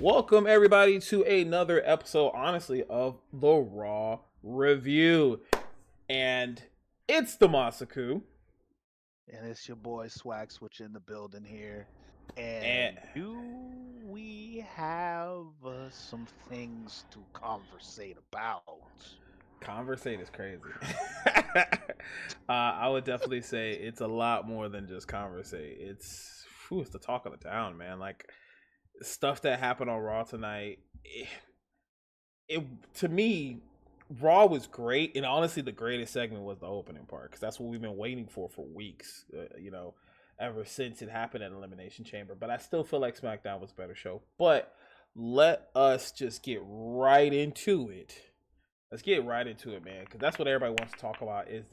Welcome everybody to another episode, honestly, of the Raw Review. And it's the Masaku. And it's your boy Swag Switch in the building here. And And do we have some things to conversate about? conversate is crazy. I would definitely say it's a lot more than just conversate. It's the talk of the town, man. Like stuff that happened on Raw tonight. It to me, Raw was great, and honestly, the greatest segment was the opening part because that's what we've been waiting for weeks. Ever since it happened at Elimination Chamber. But I still feel like SmackDown was a better show. But let us just get right into it. Let's get right into it, man, because that's what everybody wants to talk about. Is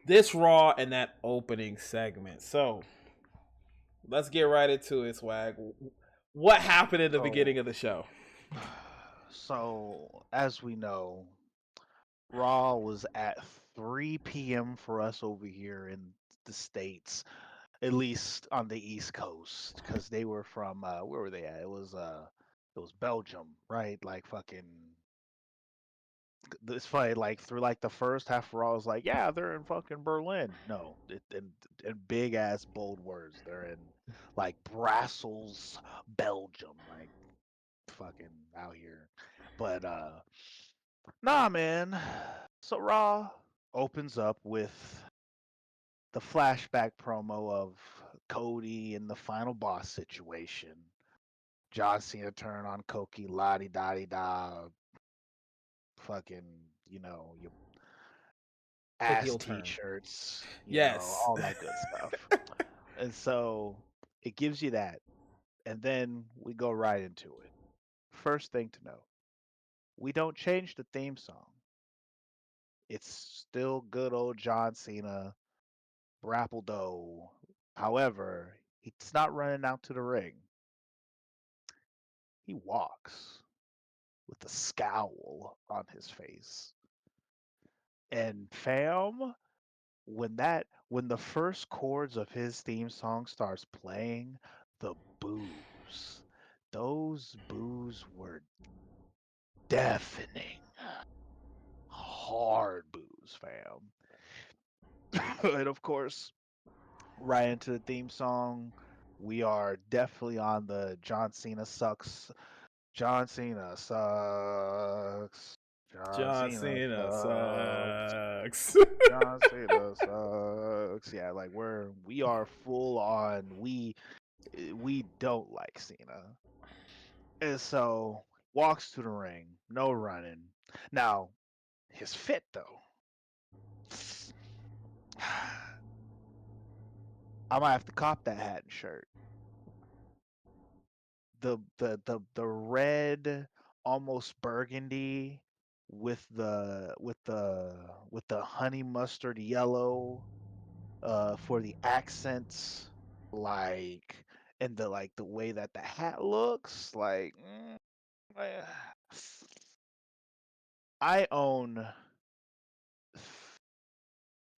this Raw and that opening segment? So let's get right into it, Swag. What happened at the beginning of the show? So, as we know, Raw was at 3 p.m. for us over here in the States, at least on the East Coast, because they were from where were they at? It was Belgium, right? Like fucking it's funny, like through like the first half, we're always like, yeah, they're in fucking Berlin. No, in big ass bold words, they're in like Brussels, Belgium, like fucking out here. But nah, man. So Raw opens up with the flashback promo of Cody in the final boss situation. John Cena turn on Koki, la di da di da, fucking, you The ass heel turn. t-shirts, Yes. all that good stuff. And so it gives you that. And then we go right into it. First thing to know, we don't change the theme song. It's still good old John Cena, Brappledo. However, he's not running out to the ring. He walks with a scowl on his face. And fam, when the first chords of his theme song starts playing, the boos, those boos were deafening. Hard boos, fam. And of course, right into the theme song, we are definitely on the John Cena sucks. John Cena sucks. John John Cena Cena sucks. sucks. John Cena sucks. Yeah, like we are full on. We don't like Cena, and so walks to the ring, no running. Now his fit though, I might have to cop that hat and shirt. The red, almost burgundy, with the honey mustard yellow, for the accents, like, and the way that the hat looks, like, eh. I own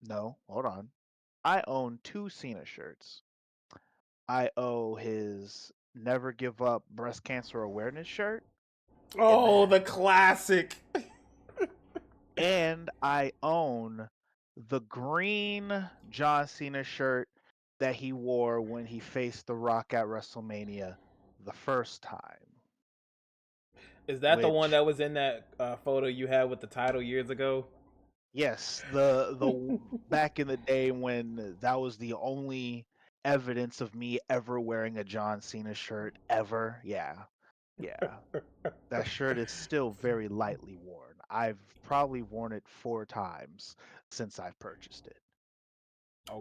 no, hold on. I own two Cena shirts. I owe his Never Give Up Breast Cancer Awareness shirt, and Oh, the classic. and I own the green John Cena shirt that he wore when he faced The Rock at WrestleMania the first time. Is that the one Which, that was in that photo you had with the title years ago? yes, the back in the day when that was the only evidence of me ever wearing a John Cena shirt ever. Yeah, yeah. That shirt is still very lightly worn. I've probably worn it 4 times since I've purchased it.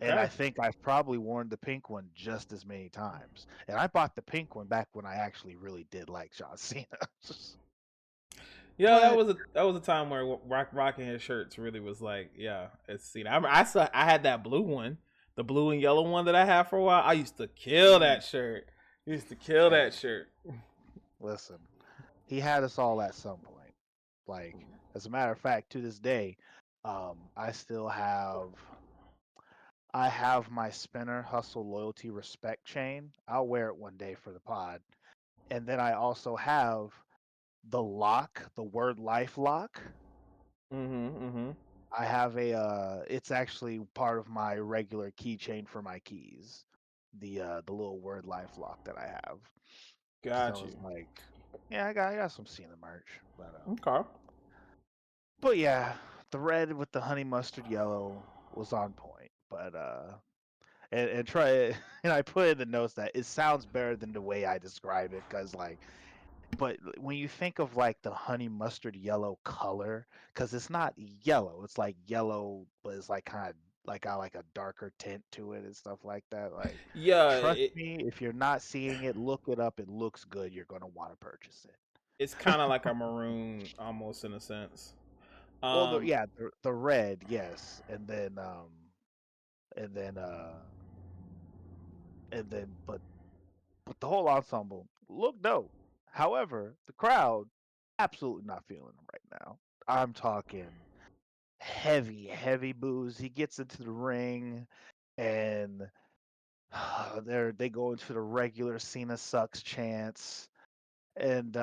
And I Okay. think I've probably worn the pink one just as many times. And I bought the pink one back when I actually really did like John Cena. Yeah, But that was a time where rocking his shirts really was like, yeah, it's seen. I had that blue one, the blue and yellow one that I had for a while. I used to kill mm, that shirt. Used to kill that hey, shirt. listen, he had us all at some point. Like, as a matter of fact, to this day, I still I have my Spinner Hustle Loyalty Respect chain. I'll wear it one day for the pod. And then I also have the lock, the word life lock. Mm-hmm. I have it's actually part of my regular keychain for my keys. The little word life lock that I have. So Got you. it's like, yeah, I got some Cena merch, Okay. but yeah, the red with the honey mustard yellow was on point. But and try and I put in the notes that it sounds better than the way I describe it, because like, but when you think of like the honey mustard yellow color, because it's not yellow, it's like yellow, but it's like kind of like got like a darker tint to it and stuff like that. Like, Yeah, trust me, if you're not seeing it, look it up. It looks good. You're gonna want to purchase it's it. kind of like a maroon almost in a sense. Well, Um, the red, yes, and then but the whole ensemble look dope. However, the crowd absolutely not feeling him right now. I'm talking heavy, heavy boos. He gets into the ring and they go into the regular Cena sucks chants, and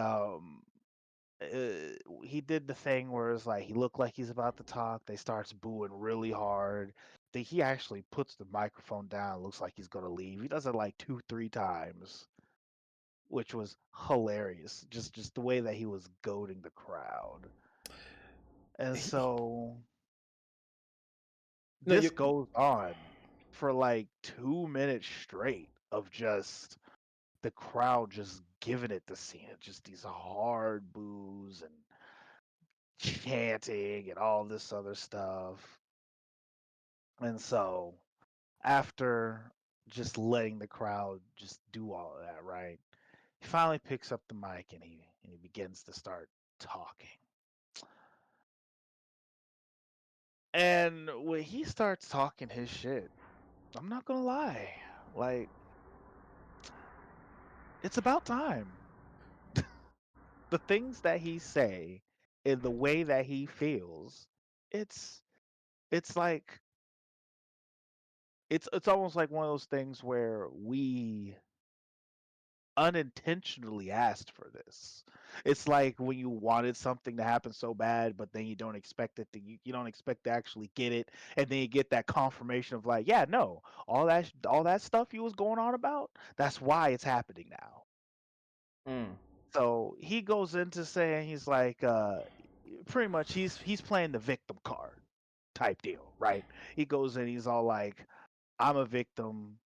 he did the thing where it's like he looked like he's about to talk. They starts booing really hard. Then he actually puts the microphone down. Looks like he's gonna leave. He does it like 2, 3 times, which was hilarious. Just the way that he was goading the crowd. And he- so no, this you. goes on for like 2 minutes straight of just the crowd just giving it to Cena, just these hard boos and chanting and all this other stuff. And so after just letting the crowd just do all of that, right? He finally picks up the mic and he begins to start talking. And when he starts talking his shit, I'm not gonna lie, like, it's about time. The things that he say and the way that he feels, it's it's like it's almost like one of those things where we unintentionally asked for this. It's like when you wanted something to happen so bad, but then you don't expect it to you don't expect to actually get it, and then you get that confirmation of like, yeah, no, all that stuff you was going on about, that's why it's happening now. Mm. So he goes into saying he's like pretty much he's playing the victim card type deal, right? He goes in, he's all like, I'm a victim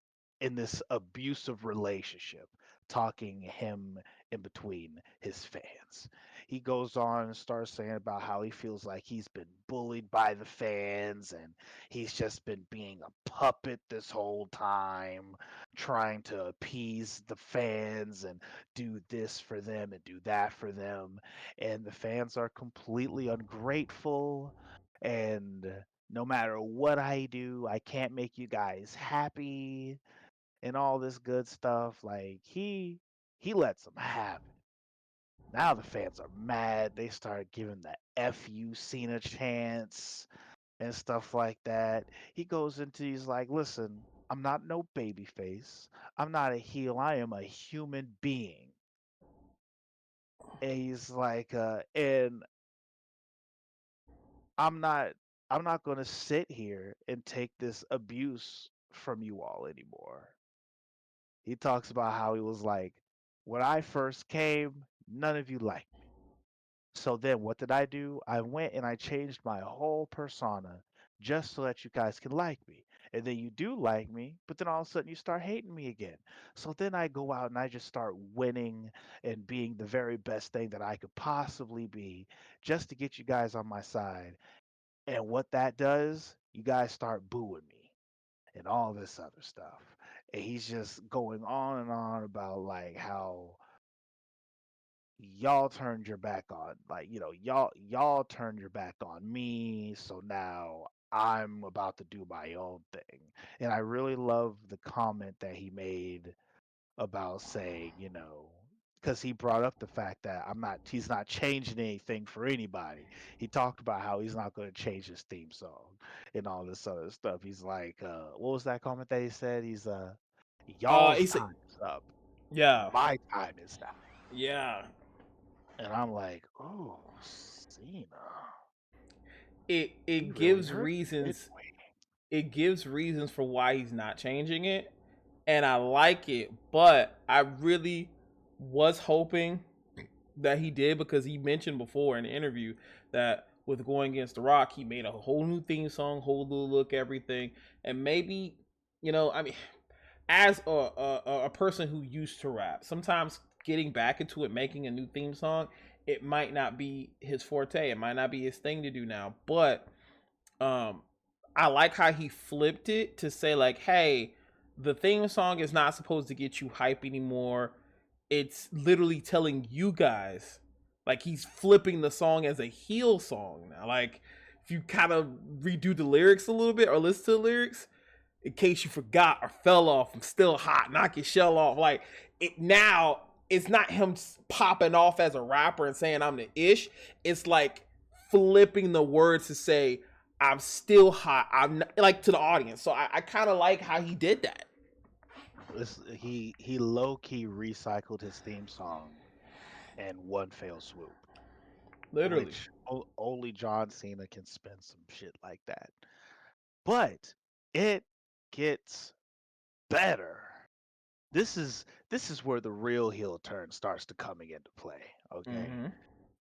in this abusive relationship, talking him in between his fans. He goes on and starts saying about how he feels like he's been bullied by the fans and he's just been being a puppet this whole time, trying to appease the fans and do this for them and do that for them. And the fans are completely ungrateful, and no matter what I do, I can't make you guys happy and all this good stuff. Like, he lets them have it. Now the fans are mad. They start giving the "F you Cena" chants and stuff like that. He goes into he's like, listen, I'm not no baby face. I'm not a heel. I am a human being. And he's like, and I'm not I'm not gonna sit here and take this abuse from you all anymore. He talks about how he was like, when I first came, none of you liked me. So then what did I do? I went and I changed my whole persona just so that you guys can like me. And then you do like me, but then all of a sudden you start hating me again. So then I go out and I just start winning and being the very best thing that I could possibly be just to get you guys on my side. And what that does, you guys start booing me and all this other stuff. And he's just going on and on about like how y'all turned your back on, like, y'all turned your back on me, so now I'm about to do my own thing. And I really love the comment that he made about saying, because he brought up the fact that he's not changing anything for anybody. He talked about how he's not going to change his theme song and all this other stuff. He's like, what was that comment that he said? He's y'all's He said, time is up. yeah. My time is now. Yeah. And I'm like, oh, Cena, It he it really gives hurt you, didn't reasons. we? It gives reasons for why he's not changing it, and I like it. But I really was hoping that he did, because he mentioned before in the interview that with going against The Rock, he made a whole new theme song, whole new look, everything, and maybe, I mean, as a person who used to rap, sometimes getting back into it, making a new theme song, it might not be his forte. It might not be his thing to do now. But um, I like how he flipped it to say like, "Hey, the theme song is not supposed to get you hype anymore. It's literally telling you guys." Like, he's flipping the song as a heel song now. Like, if you kind of redo the lyrics a little bit or listen to the lyrics, in case you forgot or fell off, I'm still hot, knock your shell off. Like, it now, it's not him popping off as a rapper and saying I'm the ish. It's like flipping the words to say I'm still hot. I'm not, like, to the audience. So I kind of like how he did that. He low key recycled his theme song in one fell swoop, Literally. which only John Cena can spin some shit like that. But it gets better. This is where the real heel turn starts to coming into play. Okay, Mm-hmm.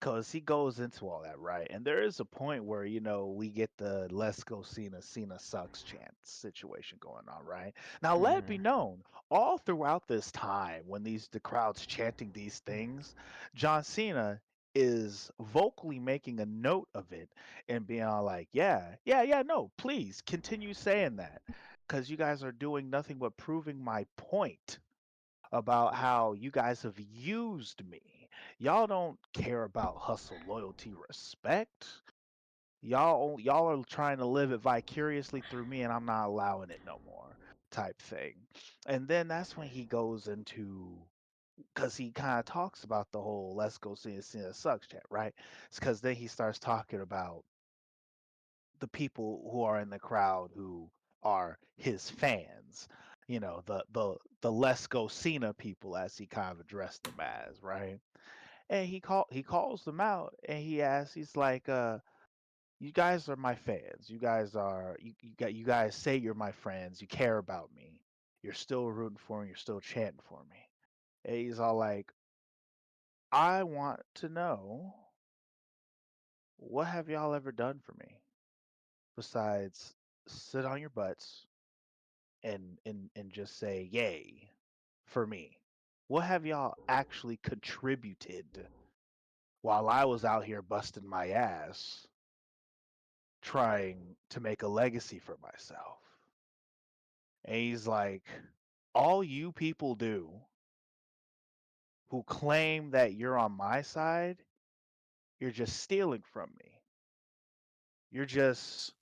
because he goes into all that, right? And there is a point where, we get the "Let's go Cena, Cena sucks" chant situation going on, right? Now, let it be Mm-hmm. known, all throughout this time when the crowd's chanting these things, John Cena is vocally making a note of it and being all like, yeah, yeah, yeah, no, please continue saying that, because you guys are doing nothing but proving my point about how you guys have used me. Y'all don't care about hustle, loyalty, respect. Y'all are trying to live it vicariously through me, and I'm not allowing it no more, type thing. And then that's when he goes into, because he kind of talks about the whole "Let's go see a sucks" chat, right? It's because then he starts talking about the people who are in the crowd who are his fans. The "Let's Go Cena" people, as he kind of addressed them as, right? And he calls them out, and he asks, he's like, "You guys are my fans. You guys say you're my friends. You care about me. You're still rooting for me. You're still chanting for me." And he's all like, "I want to know, what have y'all ever done for me besides sit on your butts and just say yay for me? What have y'all actually contributed while I was out here busting my ass trying to make a legacy for myself?" And he's like, "All you people do who claim that you're on my side, you're just stealing from me. You're just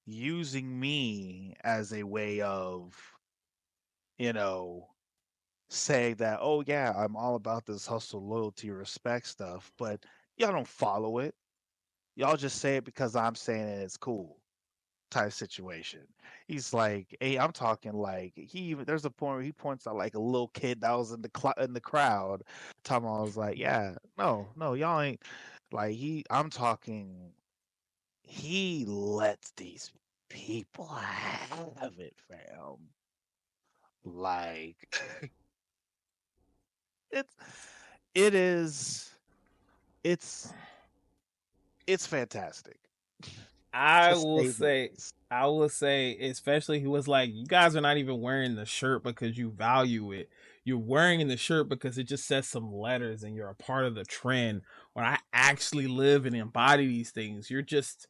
using me as a way of, you know, say that, oh yeah, I'm all about this hustle, loyalty, respect stuff, but y'all don't follow it. Y'all just say it because I'm saying it, it's cool," type situation. He's like, "Hey, I'm talking like there's a point where he points out like a little kid that was in the crowd." Tom was like, "Yeah, no, no, y'all ain't like I'm talking. He lets these people have it, fam. Like it's it is it's it's fantastic, I to will say the say, least." especially he was like, you guys are not even wearing the shirt because you value it. You're wearing the shirt because it just says some letters and you're a part of the trend. When I actually live and embody these things, you're just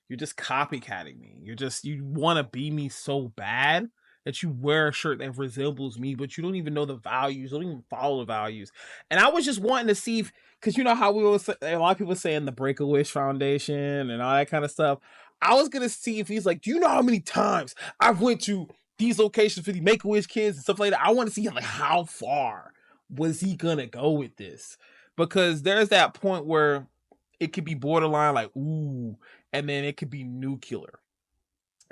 copycatting me. You want to be me so bad that you wear a shirt that resembles me, but you don't even know the values, don't even follow the values. And I was just wanting to see, because you know how we always say, a lot of people saying the Break a Wish Foundation and all that kind of stuff. I was gonna see if he's like, do you know how many times I've went to these locations for the Make a Wish kids and stuff like that? I want to see like how far was he gonna go with this, because there's that point where it could be borderline like ooh, and then it could be nuclear.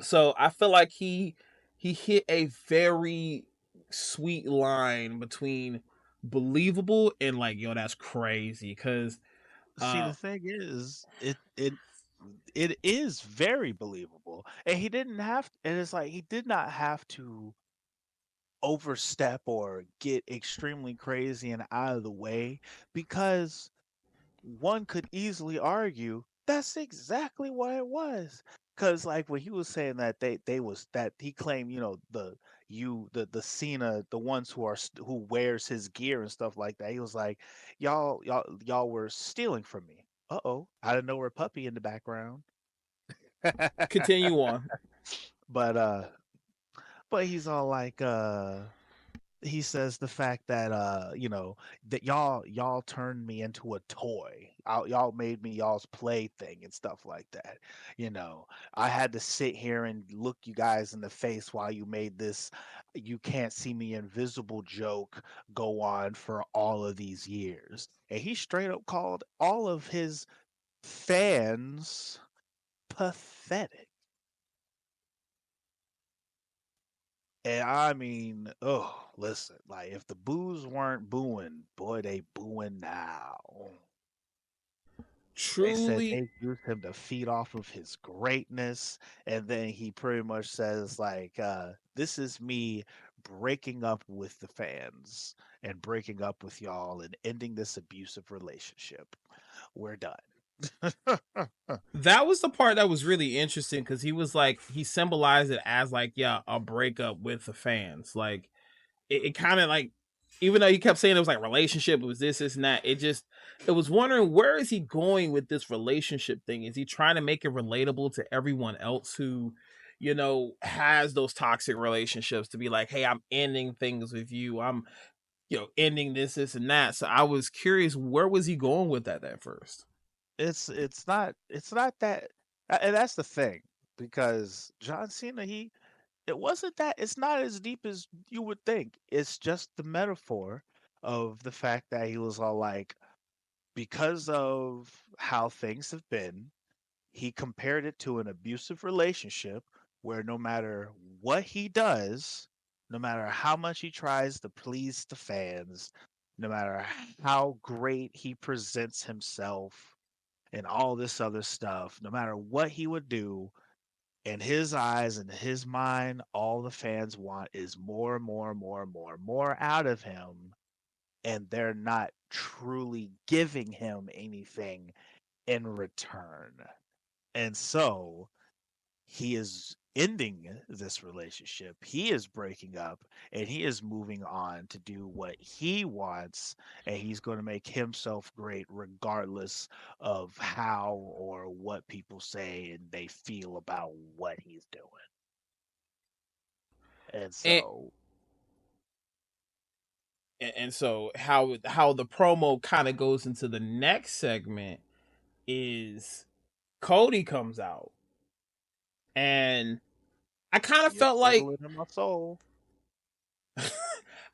So I feel like he hit a very sweet line between believable and like, yo, that's crazy. Because See, the thing is, it is very believable, and he didn't have. And it's like he did not have to overstep or get extremely crazy and out of the way, because one could easily argue that's exactly what it was. Cause like when he was saying that they was that he claimed, the Cena, the ones who wears his gear and stuff like that. He was like, y'all were stealing from me. Uh-oh, out of nowhere, puppy in the background. continue on. but but he's all like, he says the fact that that y'all turned me into a toy. Y'all made me y'all's plaything and stuff like that. I had to sit here and look you guys in the face while you made this "you can't see me invisible" joke go on for all of these years. And he straight up called all of his fans pathetic. And I mean, oh, listen, like if the boos weren't booing, boy, they booing now. They said Truly, they used him to feed off of his greatness, and then he pretty much says like, "This is me breaking up with the fans and breaking up with y'all and ending this abusive relationship. We're done." that was the part that was really interesting because he was like, he symbolized it as like, yeah, a breakup with the fans. Like, it kind of like, even though he kept saying it was like relationship, it was this and that. It was wondering, where is he going with this relationship thing? Is he trying to make it relatable to everyone else who, has those toxic relationships, to be like, hey, I'm ending things with you. I'm, ending this and that. So I was curious, where was he going with that at first? It's not that, and that's the thing, because John Cena, it wasn't that, it's not as deep as you would think. It's just the metaphor of the fact that he was all like, because of how things have been, he compared it to an abusive relationship where no matter what he does, no matter how much he tries to please the fans, no matter how great he presents himself and all this other stuff, no matter what he would do, in his eyes and his mind, all the fans want is more, more, more, more, more out of him, and they're not truly giving him anything in return. And so he is ending this relationship. He is breaking up and he is moving on to do what he wants, and he's going to make himself great regardless of how or what people say and they feel about what he's doing. And And so, and so how the promo kind of goes into the next segment is Cody comes out, and I kind of you're felt like struggling in my soul.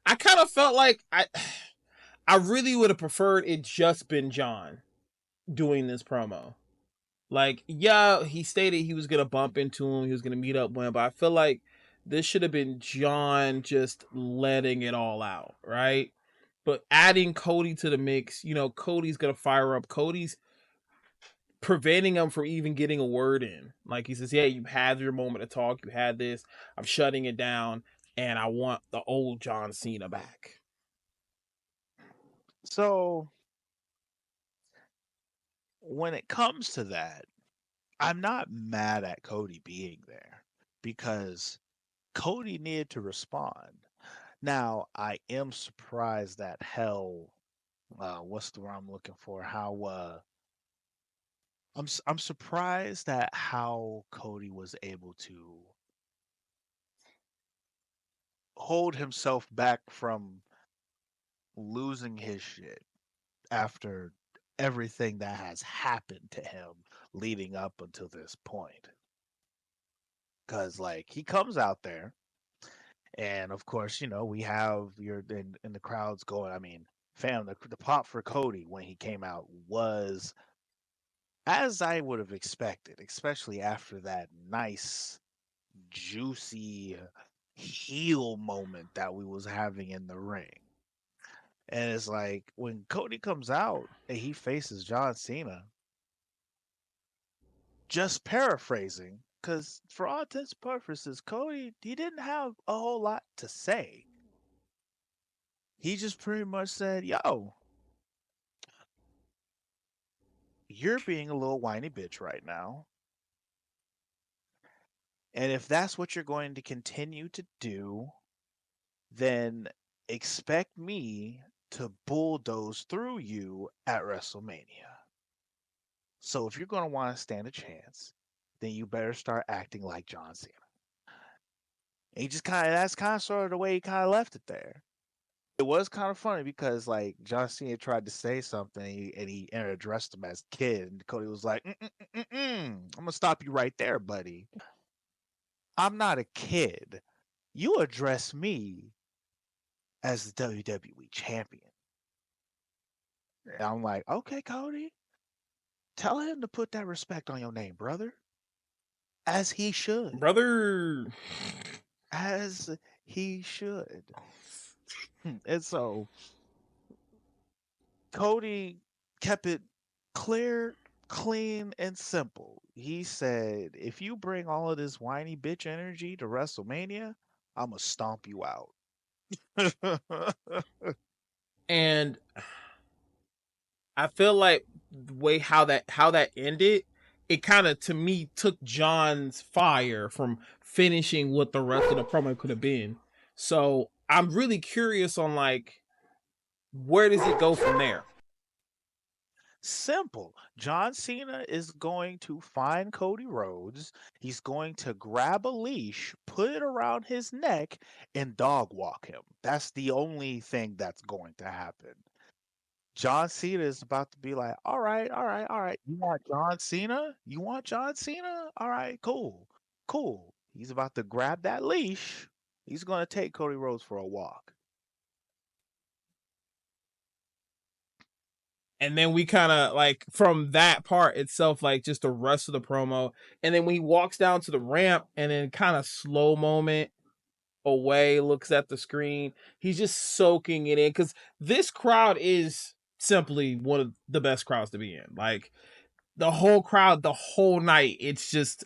I kind of felt like I really would have preferred it just been John doing this promo. Like, yeah, he stated he was gonna bump into him, he was gonna meet up with him, but I feel like this should have been John just letting it all out, right? But adding Cody to the mix, Cody's gonna fire up. Cody's preventing him from even getting a word in. Like, he says, "Yeah, you had your moment to talk. You had this. I'm shutting it down, and I want the old John Cena back." So, when it comes to that, I'm not mad at Cody being there because Cody needed to respond. Now, I am surprised that hell, what's the word I'm looking for? I'm surprised at how Cody was able to hold himself back from losing his shit after everything that has happened to him leading up until this point. Cause like he comes out there, and of course, we have your in the crowds going. I mean, fam, the pop for Cody when he came out was as I would have expected, especially after that nice, juicy heel moment that we was having in the ring. And it's like when Cody comes out and he faces John Cena, just paraphrasing, because for all intents and purposes, Cody, he didn't have a whole lot to say. He just pretty much said, yo, you're being a little whiny bitch right now. And if that's what you're going to continue to do, then expect me to bulldoze through you at WrestleMania. So if you're going to want to stand a chance, then you better start acting like John Cena. And he just that's kind of sort of the way he kind of left it there. It was kind of funny because like John Cena tried to say something and he addressed him as kid, and Cody was like, I'm gonna stop you right there, buddy. I'm not a kid. You address me as the WWE champion. And I'm like, okay, Cody, tell him to put that respect on your name, brother. As he should. Brother. As he should. And so Cody kept it clear, clean, and simple. He said, if you bring all of this whiny bitch energy to WrestleMania, I'm going to stomp you out. And I feel like the way how that ended, it kind of to me took John's fire from finishing what the rest of the promo could have been. So I'm really curious on like where does it go from there? Simple. John Cena is going to find Cody Rhodes. He's going to grab a leash, put it around his neck, and dog walk him. That's the only thing that's going to happen. John Cena is about to be like, all right, all right, all right. You want John Cena? You want John Cena? All right, cool, cool. He's about to grab that leash. He's going to take Cody Rhodes for a walk. And then we kind of like from that part itself, like just the rest of the promo. And then when he walks down to the ramp and then kind of slow moment away, looks at the screen, he's just soaking it in because this crowd is simply one of the best crowds to be in. Like the whole crowd, the whole night, it's just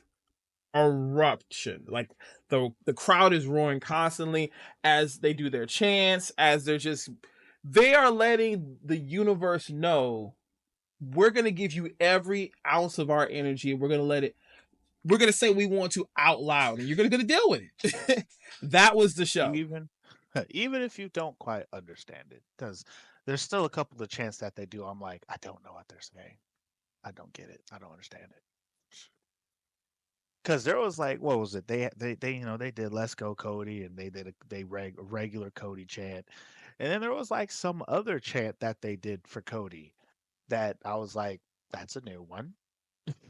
eruption. Like the crowd is roaring constantly as they do their chants, as they are letting the universe know we're going to give you every ounce of our energy. We're going to say we want to out loud and you're going to deal with it. That was the show. Even if you don't quite understand it, because there's still a couple of chants that they do. I'm like, I don't know what they're saying. I don't get it. I don't understand it. Because there was like, what was it? They they did "Let's Go Cody" and they did a regular Cody chant, and then there was like some other chant that they did for Cody that I was like, that's a new one.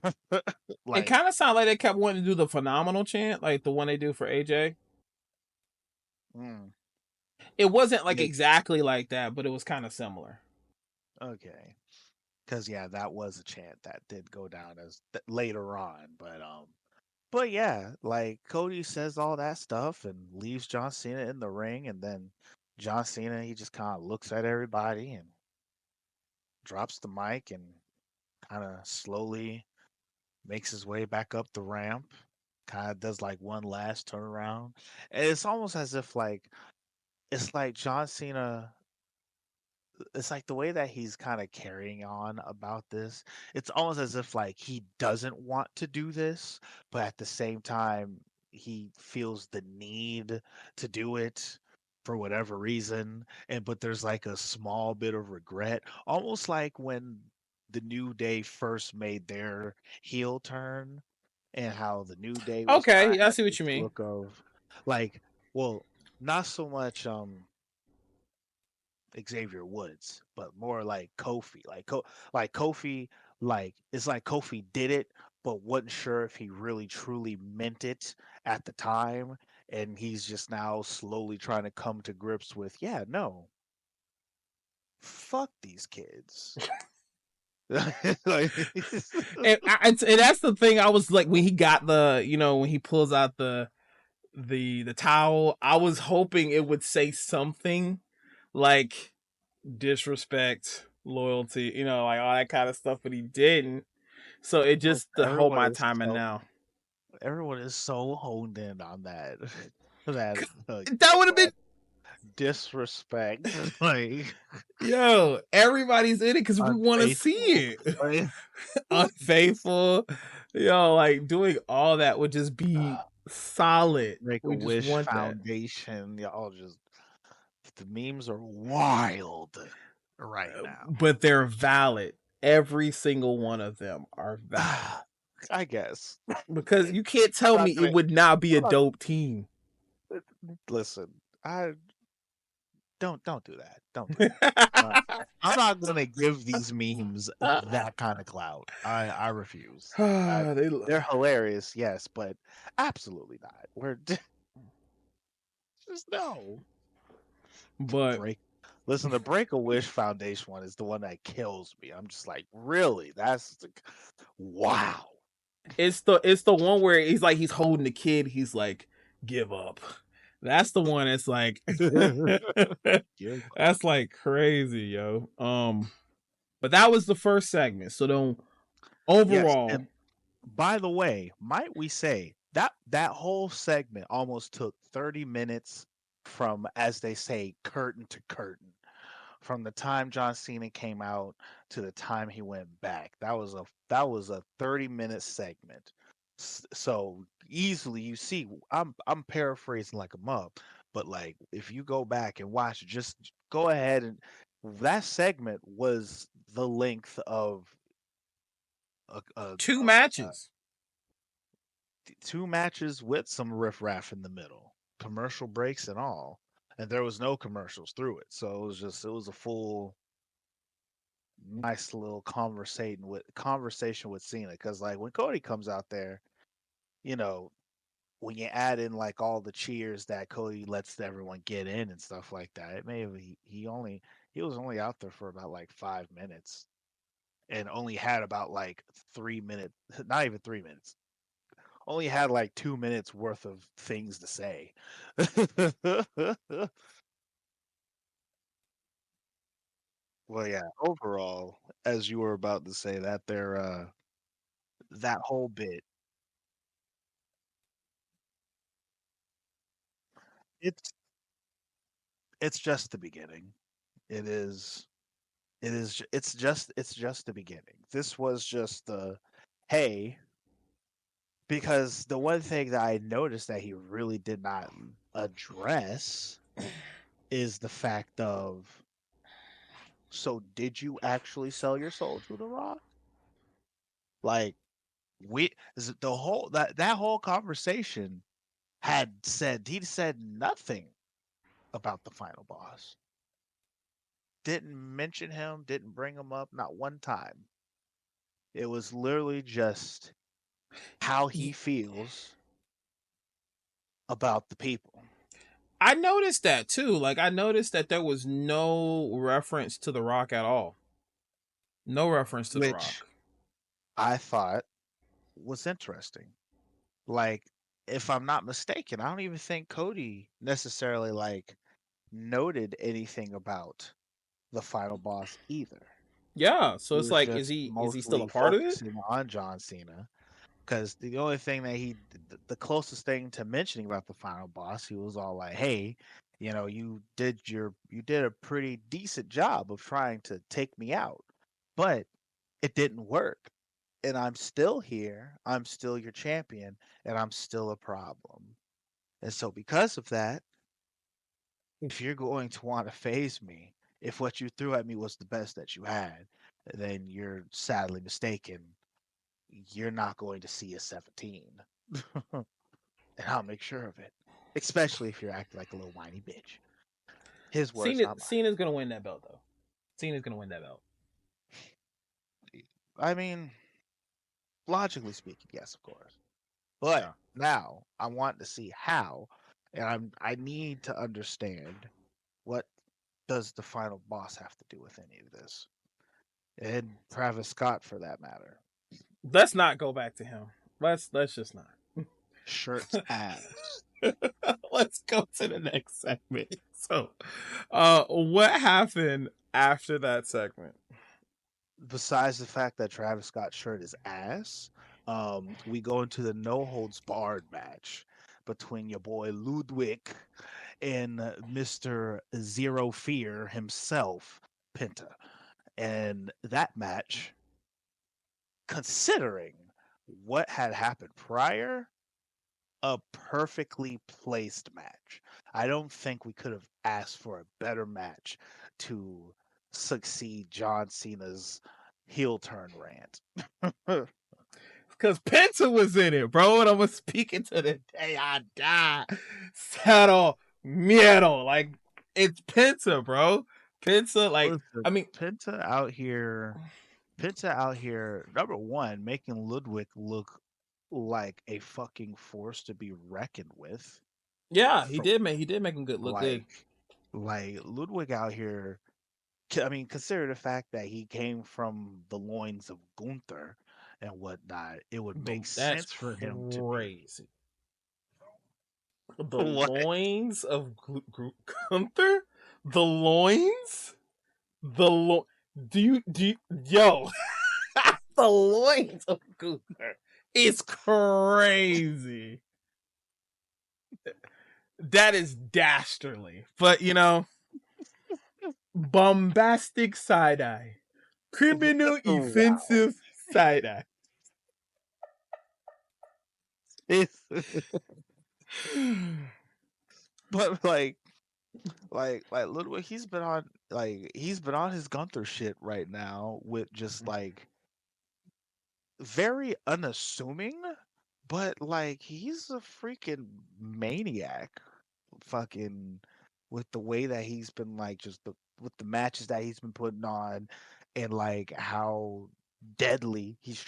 It kind of sounded like they kept wanting to do the phenomenal chant, like the one they do for AJ. It wasn't like exactly like that, but it was kind of similar. Okay. Because yeah, that was a chant that did go down as later on, but yeah, like Cody says all that stuff and leaves John Cena in the ring, and then John Cena he just kind of looks at everybody and drops the mic and kind of slowly makes his way back up the ramp. Kind of does like one last turnaround, and it's almost as if like it's like John Cena it's like the way that he's kind of carrying on about this. It's almost as if like he doesn't want to do this, but at the same time he feels the need to do it for whatever reason. And but there's like a small bit of regret, almost like when the New Day first made their heel turn and how the New Day was okay. I see what you mean. look of like, well, not so much Xavier Woods, but more like Kofi. Like Kofi, like it's like Kofi did it, but wasn't sure if he really truly meant it at the time, and he's just now slowly trying to come to grips with, yeah, no, fuck these kids. Like, and that's the thing. I was like, when he got when he pulls out the towel, I was hoping it would say something like disrespect, loyalty, like all that kind of stuff, but he didn't. So it just to hold my time and now. Everyone is so honed in on that. that That would have been disrespect. Like, everybody's in it because we want to see it. Like, Unfaithful, like doing all that would just be solid. Make a We just Wish want Foundation. Y'all just the memes are wild right that. now. But they're valid. Every single one of them are valid. I guess. Because you can't tell me it would not be a dope team. Listen, I don't do that. Don't do that. I'm not gonna give these memes that kind of clout. I refuse. They're hilarious, yes, but absolutely not. We're just no. But listen, the Break a Wish Foundation one is the one that kills me. I'm just like, really? That's wow. It's the one where he's holding the kid. He's like, give up. That's the one. It's like that's like crazy, yo. But that was the first segment. So then overall, yes, and by the way, might we say that whole segment almost took 30 minutes from, as they say, curtain to curtain. From the time John Cena came out to the time he went back. That was a 30-minute segment. So easily you see, I'm paraphrasing like a mug, but like if you go back and watch, just go ahead, and that segment was the length of two matches. 2 matches with some riffraff in the middle, commercial breaks and all, and there was no commercials through it. So it was a full nice little conversation with Cena, because like when Cody comes out there, you know, when you add in like all the cheers that Cody lets everyone get in and stuff like that, it may have he was only out there for about like 5 minutes, and only had about like 3 minutes, not even 3 minutes, only had like 2 minutes worth of things to say. Well, yeah, overall, as you were about to say, that that whole bit, it's it's just the beginning. It is it's just the beginning. This was just the hey, because the one thing that I noticed that he really did not address is the fact of, so did you actually sell your soul to The Rock? Like, the whole that whole conversation he said nothing about the final boss. Didn't mention him, didn't bring him up, not one time. It was literally just how he feels about the people. I noticed that too. Like I noticed that there was no reference to The Rock at all. No reference to The Rock. Which I thought was interesting. Like, if I'm not mistaken, I don't even think Cody necessarily like noted anything about the final boss either. Yeah, so He it's was like, just is he still a mostly part of it? focusing on John Cena, because the only thing that the closest thing to mentioning about the final boss, he was all like, "Hey, you did a pretty decent job of trying to take me out, but it didn't work, and I'm still here. I'm still your champion, and I'm still a problem. And so because of that, if you're going to want to phase me, if what you threw at me was the best that you had, then you're sadly mistaken. You're not going to see a 17." And I'll make sure of it. Especially if you're acting like a little whiny bitch. His words, not mine. Cena's gonna win that belt though. Cena's gonna win that belt. I mean, logically speaking, yes, of course. But now I want to see how, and I need to understand, what does the final boss have to do with any of this, and Travis Scott for that matter. Let's not go back to him. Let's just not. Shirts ass. Let's go to the next segment. So, what happened after that segment. Besides the fact that Travis Scott's shirt is ass, we go into the no holds barred match between your boy Ludwig and Mr. Zero Fear himself, Penta. And that match, considering what had happened prior, a perfectly placed match. I don't think we could have asked for a better match to succeed John Cena's heel turn rant. Because Penta was in it, bro. And I was speaking to the day I die. Saddle miedo. Like, it's Penta, bro. Penta, like, Listen, I mean, Penta out here, number one, making Ludwig look like a fucking force to be reckoned with. yeah, For he did make him look good. like, like Ludwig out here. I mean, consider the fact that he came from the loins of Gunther and whatnot. It would make That's sense for him to be crazy. The what? loins of Gunther? The loins? Do you, yo, the loins of Gunther. It's crazy. That is dastardly. But, bombastic side eye. Criminal Wow. offensive side eye. But like Ludwig, he's been on his Gunther shit right now with just like very unassuming, but like he's a freaking maniac. Fucking with the way that he's been like with the matches that he's been putting on and like how deadly he's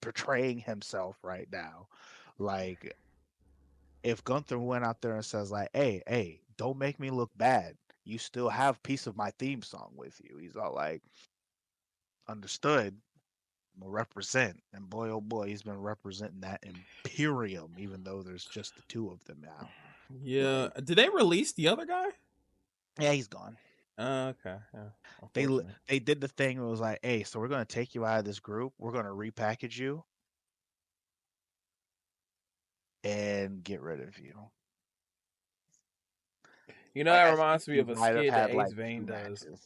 portraying himself right now. Like if Gunther went out there and says like, hey, don't make me look bad. You still have piece of my theme song with you. He's all like, understood. I'm gonna represent. And boy, oh boy, he's been representing that Imperium, even though there's just the two of them now. Yeah. Like, Did they release the other guy? yeah, he's gone. Okay. Yeah. They Unfortunately. they did the thing where it was like, hey, so we're gonna take you out of this group, we're gonna repackage you and get rid of you. Like That I think reminds me he of a might have skit that had Ace like Vane two does. matches.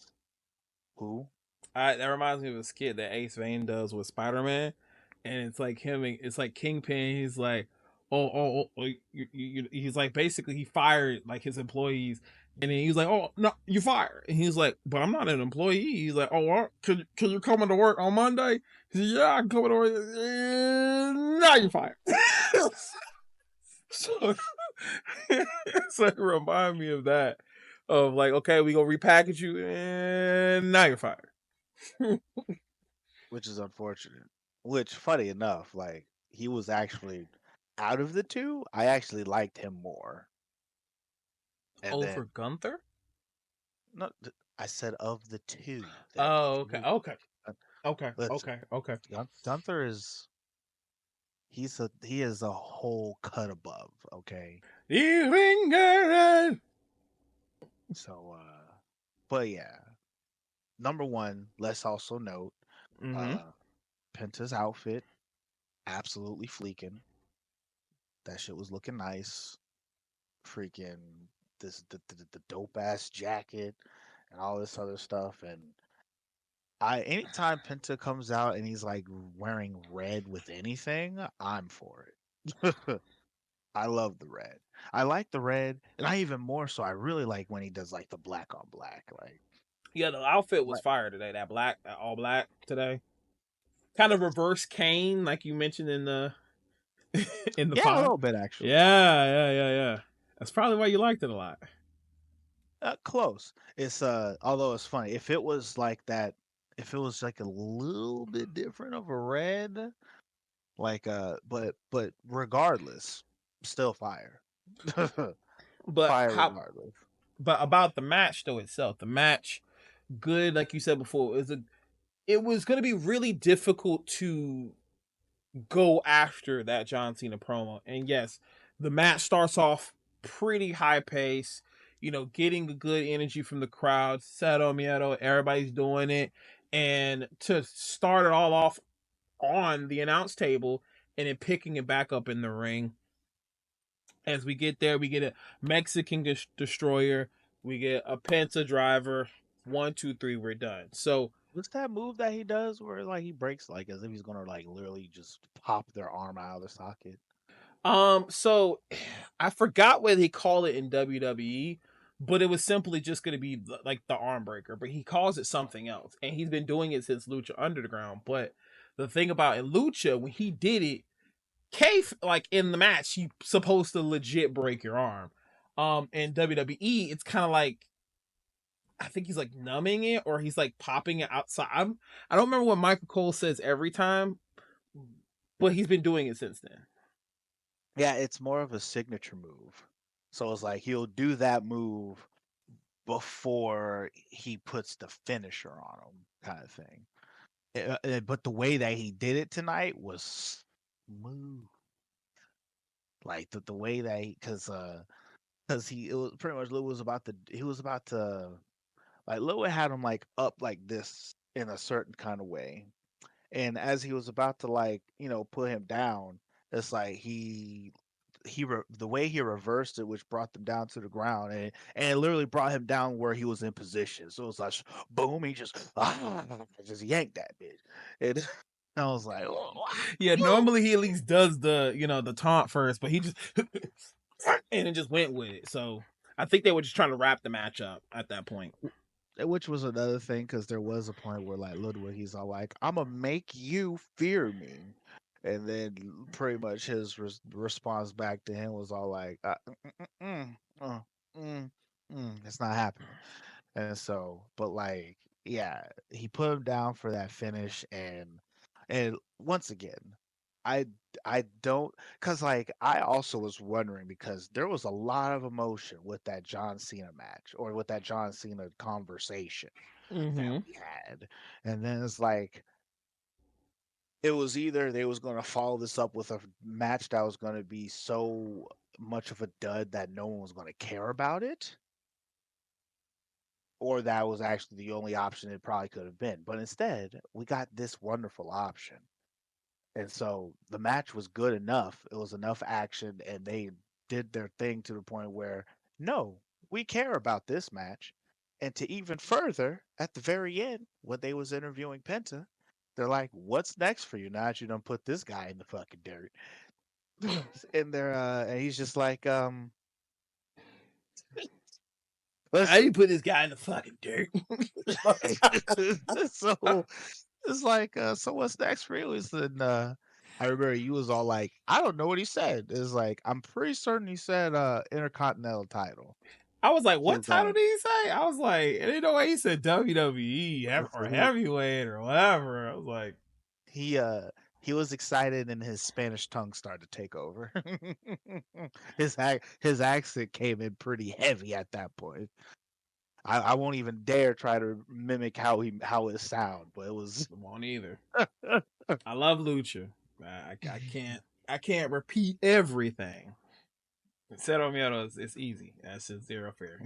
Who? That reminds me of a skit that Ace Vane does with Spider-Man, and it's like him. It's like Kingpin. He's like, he's like basically he fired like his employees, and then he's like, oh no, you fired. And he's like, but I'm not an employee. He's like, oh, well, can you come into work on Monday? He said, yeah, I can come into work. Now you're fired. So, so it remind me of that. Of like, okay, we gonna repackage you, and now you're fired. Which is unfortunate. Which, funny enough, like he was actually out of the two, I actually liked him more. And then, Over Gunther? no, I said of the two. Oh, okay, okay, Gun- okay, Listen, okay, okay. Gunther is he is a whole cut above. Okay, Even so but yeah, number one, let's also note, Mm-hmm. uh, Penta's outfit absolutely fleeking. That shit was looking nice. Freaking the dope ass jacket and all this other stuff. And I anytime Penta comes out and he's like wearing red with anything, I'm for it. I love the red. I like the red, and I even more so. I really like when he does like the black on black. Yeah, the outfit was Like fire today. That all black today, kind of reverse Kane, like you mentioned in the in the yeah, a pod. little bit actually. Yeah. That's probably why you liked it a lot. Close. It's although it's funny if it was like that, if it was like a little bit different of a red, like but regardless, still fire. But Fire how? regardless. But about the match though itself, the match, good, like you said before, it was going to be really difficult to go after that John Cena promo. And yes, the match starts off pretty high pace. getting the good energy from the crowd, Cero Miedo, everybody's doing it. And to start it all off on the announce table and then picking it back up in the ring. As we get there, we get a Mexican destroyer, we get a Penta driver. 1, 2, 3, we're done. So What's that move that he does where like he breaks like as if he's gonna like literally just pop their arm out of the socket? so I forgot what he called it in WWE, but it was simply just going to be like the arm breaker, but he calls it something else, and he's been doing it since Lucha Underground. But the thing about in Lucha, when he did it, like in the match, he's supposed to legit break your arm. In WWE, it's kind of like I think he's like numbing it or he's like popping it outside. I don't remember what Michael Cole says every time, but he's been doing it since then. Yeah, it's more of a signature move. So it's like he'll do that move before he puts the finisher on him, kind of thing. But the way that he did it tonight was smooth. Like the way that because he it was pretty much Lil was about to like Lil had him like up like this in a certain kind of way, and as he was about to like put him down, it's like the way he reversed it, which brought them down to the ground, and it literally brought him down where he was in position. So it was like boom, he just yanked that bitch, and I was like, oh, Yeah, normally he at least does the taunt first, but he just and it just went with it. So I think they were just trying to wrap the match up at that point. which was another thing because there was a point where like Ludwig, he's all like, "I'm gonna make you fear me," and then pretty much his response back to him was all like, mm, uh, mm, "It's not happening." And so, but like, yeah, he put him down for that finish, and once again, I I don't because like I also was wondering because there was a lot of emotion with that John Cena match or with that John Cena conversation that Mm-hmm. we had, and then it's like it was either they was going to follow this up with a match that was going to be so much of a dud that no one was going to care about it, or that was actually the only option it probably could have been. But instead, we got this wonderful option. And so the match was good enough. It was enough action, and they did their thing to the point where, no, we care about this match. And to even further, at the very end, when they was interviewing Penta, they're like, "What's next for you now that you done put this guy in the fucking dirt?" And he's just like, I "Listen." didn't put this guy in the fucking dirt. So it's like, so what's next for you? I remember you was all like, I don't know what he said. It's like, I'm pretty certain he said Intercontinental title. I was like, what His title did he say? I was like, and you know what he said WWE or he heavyweight or whatever. I was like, he uh he was excited and his Spanish tongue started to take over. His accent came in pretty heavy at that point. I won't even dare try to mimic how it sound, but it was I won't either. I love Lucha. I can't repeat everything. Cero Miedo is easy. That's just zero fear.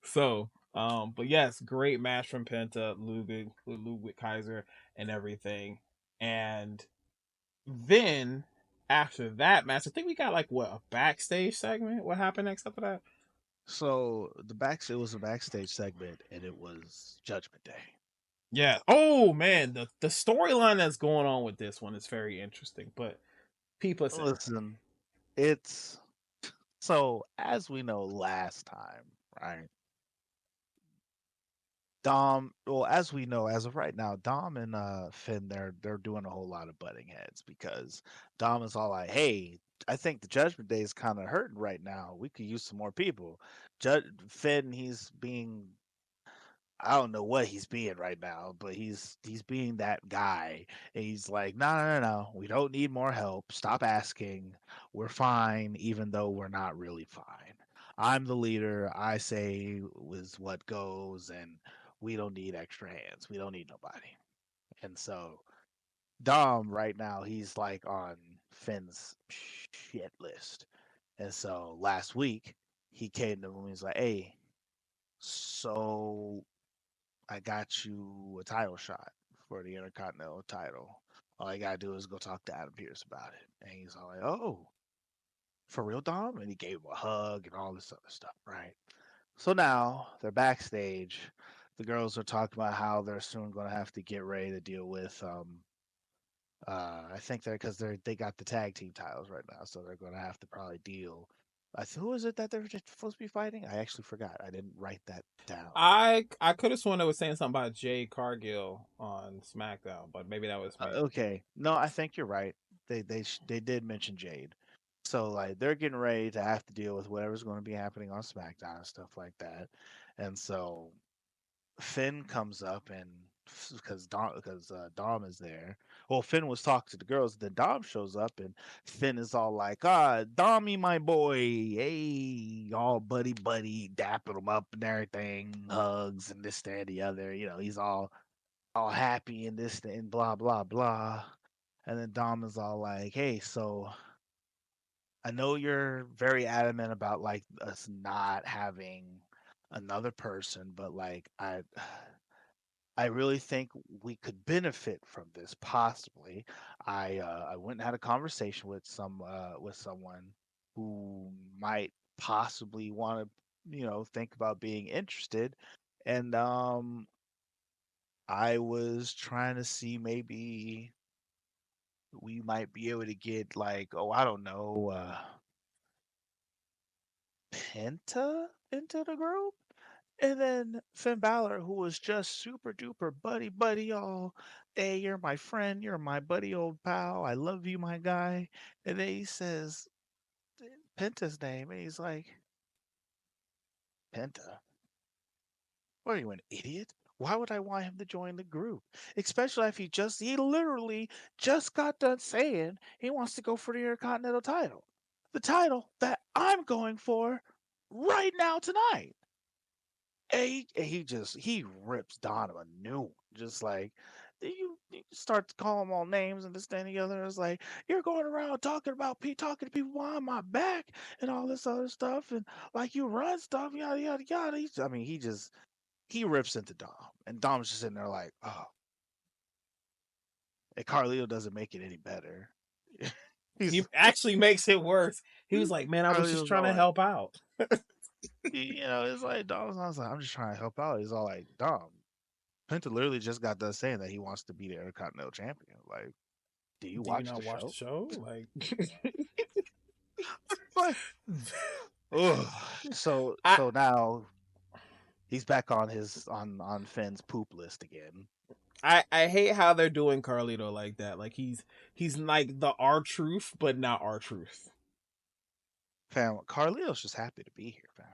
So, but yes, great match from Penta, Ludwig Kaiser, and everything. And then after that match, I think we got like what a backstage segment. What happened next after that? so it was a backstage segment and it was Judgment Day. Yeah. Oh man, the storyline that's going on with this one is very interesting. But people say Listen, it's so as we know last time, right? As we know, as of right now, Dom and Finn, they're doing a whole lot of butting heads because Dom is all like, "Hey, I think the Judgment Day is kind of hurting right now. We could use some more people." Finn, he's being I don't know what he's being right now, but he's being that guy. And he's like, no, no, no, no, we don't need more help. Stop asking. We're fine, even though we're not really fine. I'm the leader. I say is what goes, and we don't need extra hands. We don't need nobody. And so Dom right now, he's like on Finn's shit list. And so last week he came to him. He's like, "Hey, so I got you a title shot for the Intercontinental title. All you gotta do is go talk to Adam Pearce about it." And he's all like, "Oh, for real, Dom?" And he gave him a hug and all this other stuff, right? So now they're backstage. The girls are talking about how they're soon going to have to get ready to deal with. I think they're because they got the tag team titles right now, so they're going to have to probably deal. Who is it that they're just supposed to be fighting? I actually forgot. I didn't write that down. I could have sworn they was saying something about Jade Cargill on SmackDown, but maybe that was me. Okay, no, I think you're right. They did mention Jade, so like they're getting ready to have to deal with whatever's going to be happening on SmackDown and stuff like that, and so Finn comes up and because Dom is there. Well, Finn was talking to the girls, then Dom shows up and Finn is all like, "Ah, Dommy, my boy, hey, all buddy buddy, dapping him up and everything, hugs and this, that, and the other. You know, he's all happy and this and blah blah blah." And then Dom is all like, "Hey, so I know you're very adamant about like us not having another person, but like I really think we could benefit from this possibly. I went and had a conversation with someone who might possibly want to think about being interested, and I was trying to see maybe we might be able to get like, oh, I don't know, Penta into the group." And then Finn Balor, who was just super duper buddy buddy, all, "Hey, you're my friend, you're my buddy old pal, I love you, my guy." And then he says Penta's name, and he's like, "Penta? What are you, an idiot? Why would I want him to join the group? Especially if he literally just got done saying he wants to go for the Intercontinental title. The title that I'm going for right now tonight." He rips Donovan a new one. Just like you start to call him all names and this, that, and the other. It's like you're going around talking to people behind my back and all this other stuff, and like you run stuff, yada yada yada. I mean, he rips into Dom, and Dom's just sitting there like, oh, and Carlito doesn't make it any better. He He's actually makes it worse. He was like, "Man, I was just Carlito's trying all to like, help out." it's like Dom's. I was like, I'm just trying to help out. He's all like, Dom, Penta literally just got done saying that he wants to be the Intercontinental Champion. Like, do you Do you watch the not watch the show? show? Like, Like, ugh. So I so now he's back on his on Finn's poop list again. I hate how they're doing Carlito like that. Like he's like the R truth, but not R truth. Fam, Carlito's just happy to be here, fam.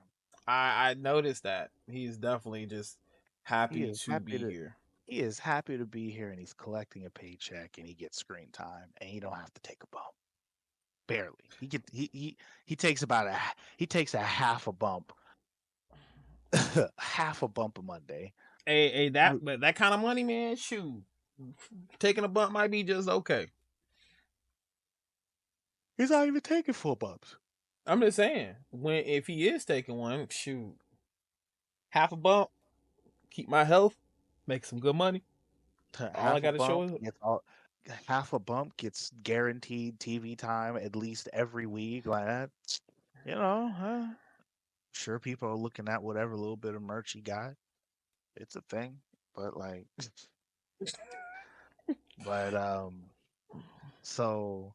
I noticed that he's definitely just He happy is to happy be to here. he is happy to be here, and he's collecting a paycheck, and he gets screen time, and he don't have to take a bump. Barely. He takes he takes a half a bump, half a bump a Monday. Hey, that kind of money, man. Shoot, taking a bump might be just okay. He's not even taking full bumps. I'm just saying, when if he is taking one, shoot, half a bump, keep my health, make some good money. All I Half a got to show bump is gets all half a bump gets guaranteed TV time at least every week. Like that, sure people are looking at whatever little bit of merch he got. It's a thing, but like, but so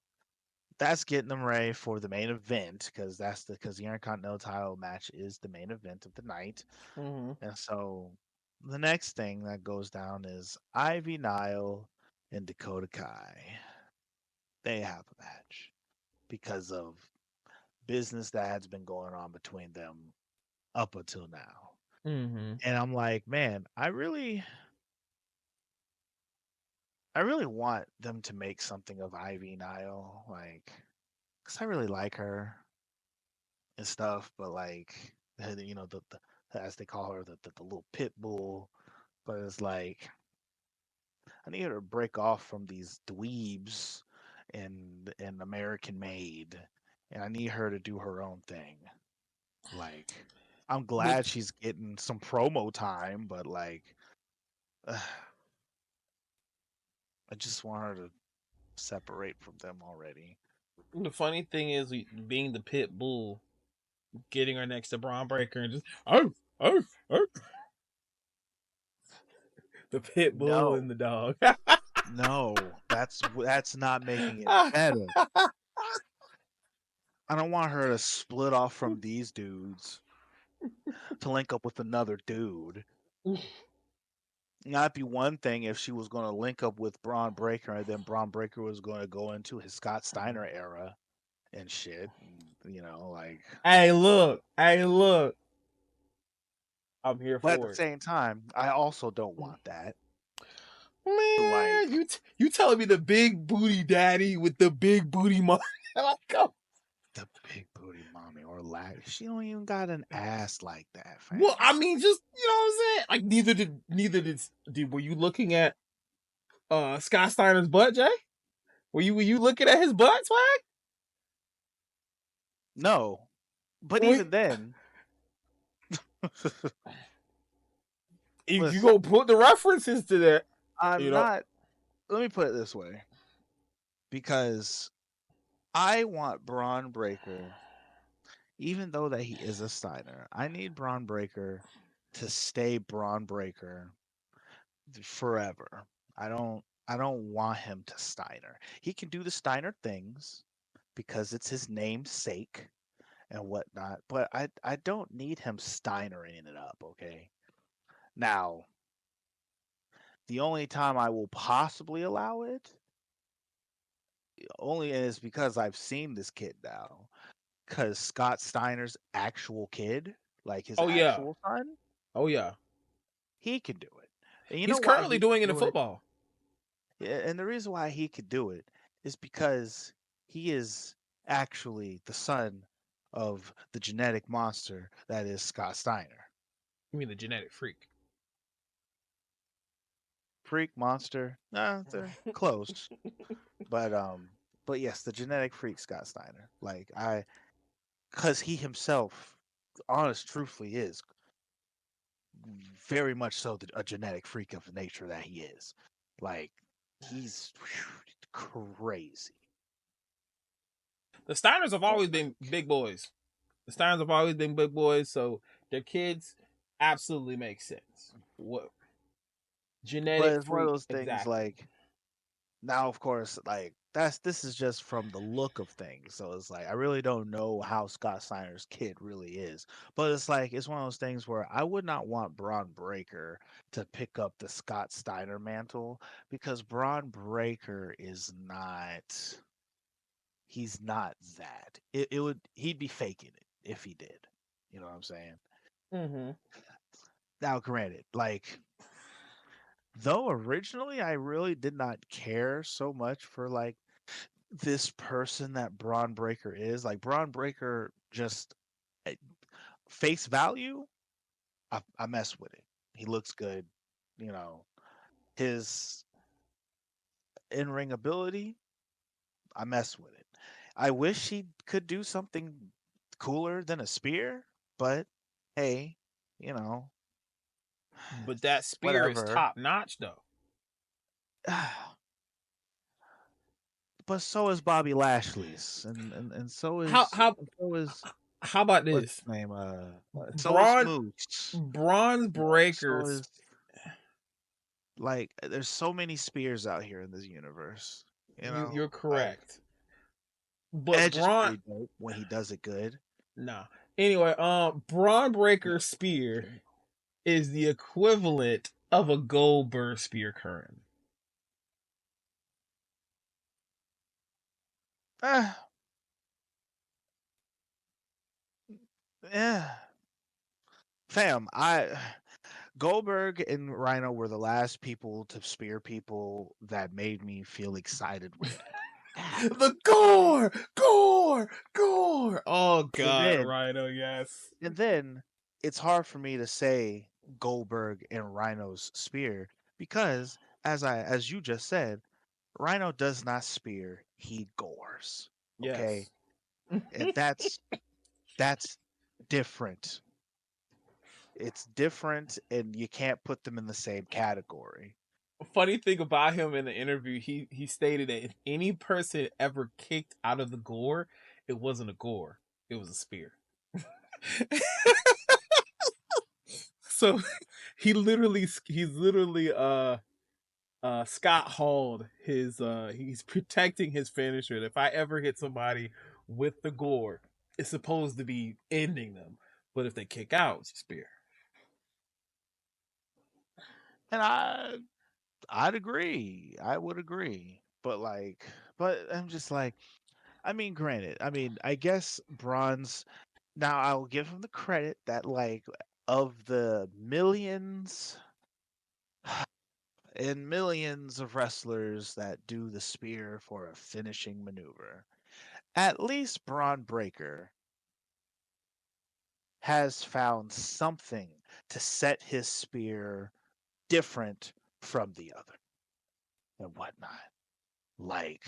that's getting them ready for the main event because the Intercontinental title match is the main event of the night. mm-hmm. And so the next thing that goes down is Ivy Nile and Dakota Kai. They have a match because of business that has been going on between them up until now. Mm-hmm. And I'm like, man, I really want them to make something of Ivy Nile, like, because I really like her and stuff, but like, the as they call her, the little pit bull. But it's like, I need her to break off from these dweebs and American made, and I need her to do her own thing. Like, I'm glad she's getting some promo time, but like, I just want her to separate from them already. The funny thing is, being the pit bull, getting her next to Braun Breaker and just oh oh oh, the pit bull No, and the dog. no, that's not making it better. I don't want her to split off from these dudes to link up with another dude. That'd be one thing if she was going to link up with Braun Breaker and then Braun Breaker was going to go into his Scott Steiner era and shit. You know, like. Hey, look. I'm here But at the for it. same time, I also don't want that. Like, Man, you telling me the big booty daddy with the big booty mom? Like, come. the big booty mommy or lack. She don't even got an ass like that, fam. Well, I mean, just you know what I'm saying. Like, neither did. Were you looking at Scott Steiner's butt, Jay? Were you looking at his butt, swag? No, but even then, If you listen, go put the references to that, I'm not. Let me put it this way, because I want Braun Breaker, even though that he is a Steiner, I need Braun Breaker to stay Braun Breaker forever. I don't want him to Steiner. He can do the Steiner things because it's his namesake and whatnot, but I don't need him Steinering it up, okay? Now, the only time I will possibly allow it only is because I've seen this kid now. Because Scott Steiner's actual kid, like his oh yeah, actual son, oh yeah, he can do it. And you he's know why currently he doing it can in do it? football. Yeah, and the reason why he could do it is because he is actually the son of the genetic monster that is Scott Steiner. You mean the genetic freak? Freak monster, nah, they're close, but yes, the genetic freak Scott Steiner. Like because he himself, honest, truthfully, is very much so a genetic freak of nature that he is. Like he's crazy. The Steiners have But always been like, big boys. The Steiners have always been big boys, so their kids absolutely make sense. What but genetic it's one of freak those things exactly? like now, of course, like this is just from the look of things. So it's like I really don't know how Scott Steiner's kid really is. But it's like it's one of those things where I would not want Braun Breaker to pick up the Scott Steiner mantle because Braun Breaker is not he's not that. It would he'd be faking it if he did. You know what I'm saying? Mm-hmm. Now granted, like though originally I really did not care so much for like this person that Braun Breaker is. Like Braun Breaker, just eh, face value, I mess with it. He looks good, you know. His in ring ability, I mess with it. I wish he could do something cooler than a spear, but hey, you know, But that spear is whatever. top notch, though. But so is Bobby Lashley's, and How how so is how about what's this? his name? So is Braun Moose. Bronze You know, so Breakers. is like there's so many spears out here in this universe. You know, You're like correct, but Edge is Braun pretty dope when he does it good. nah. Anyway, Braun Breaker spear is the equivalent of a Goldberg spear current. Uh, yeah, fam. I Goldberg and Rhino were the last people to spear people that made me feel excited with happy. The gore. Oh And God, then Rhino, yes. and then it's hard for me to say Goldberg and Rhino's spear because as you just said, Rhino does not spear, he gores. Okay? Yes. And that's different. It's different, and you can't put them in the same category. Funny thing about him in the interview, he stated that if any person ever kicked out of the gore, it wasn't a gore, it was a spear. So he's literally Scott Halled his he's protecting his finisher. If I ever hit somebody with the gore, it's supposed to be ending them. But if they kick out, it's a spear. And I'd agree. I would agree. But I'm just like, I mean, granted, I mean, I guess Braun's, now I'll give him the credit that, like, of the millions and millions of wrestlers that do the spear for a finishing maneuver, at least Braun Breaker has found something to set his spear different from the other and whatnot. Like,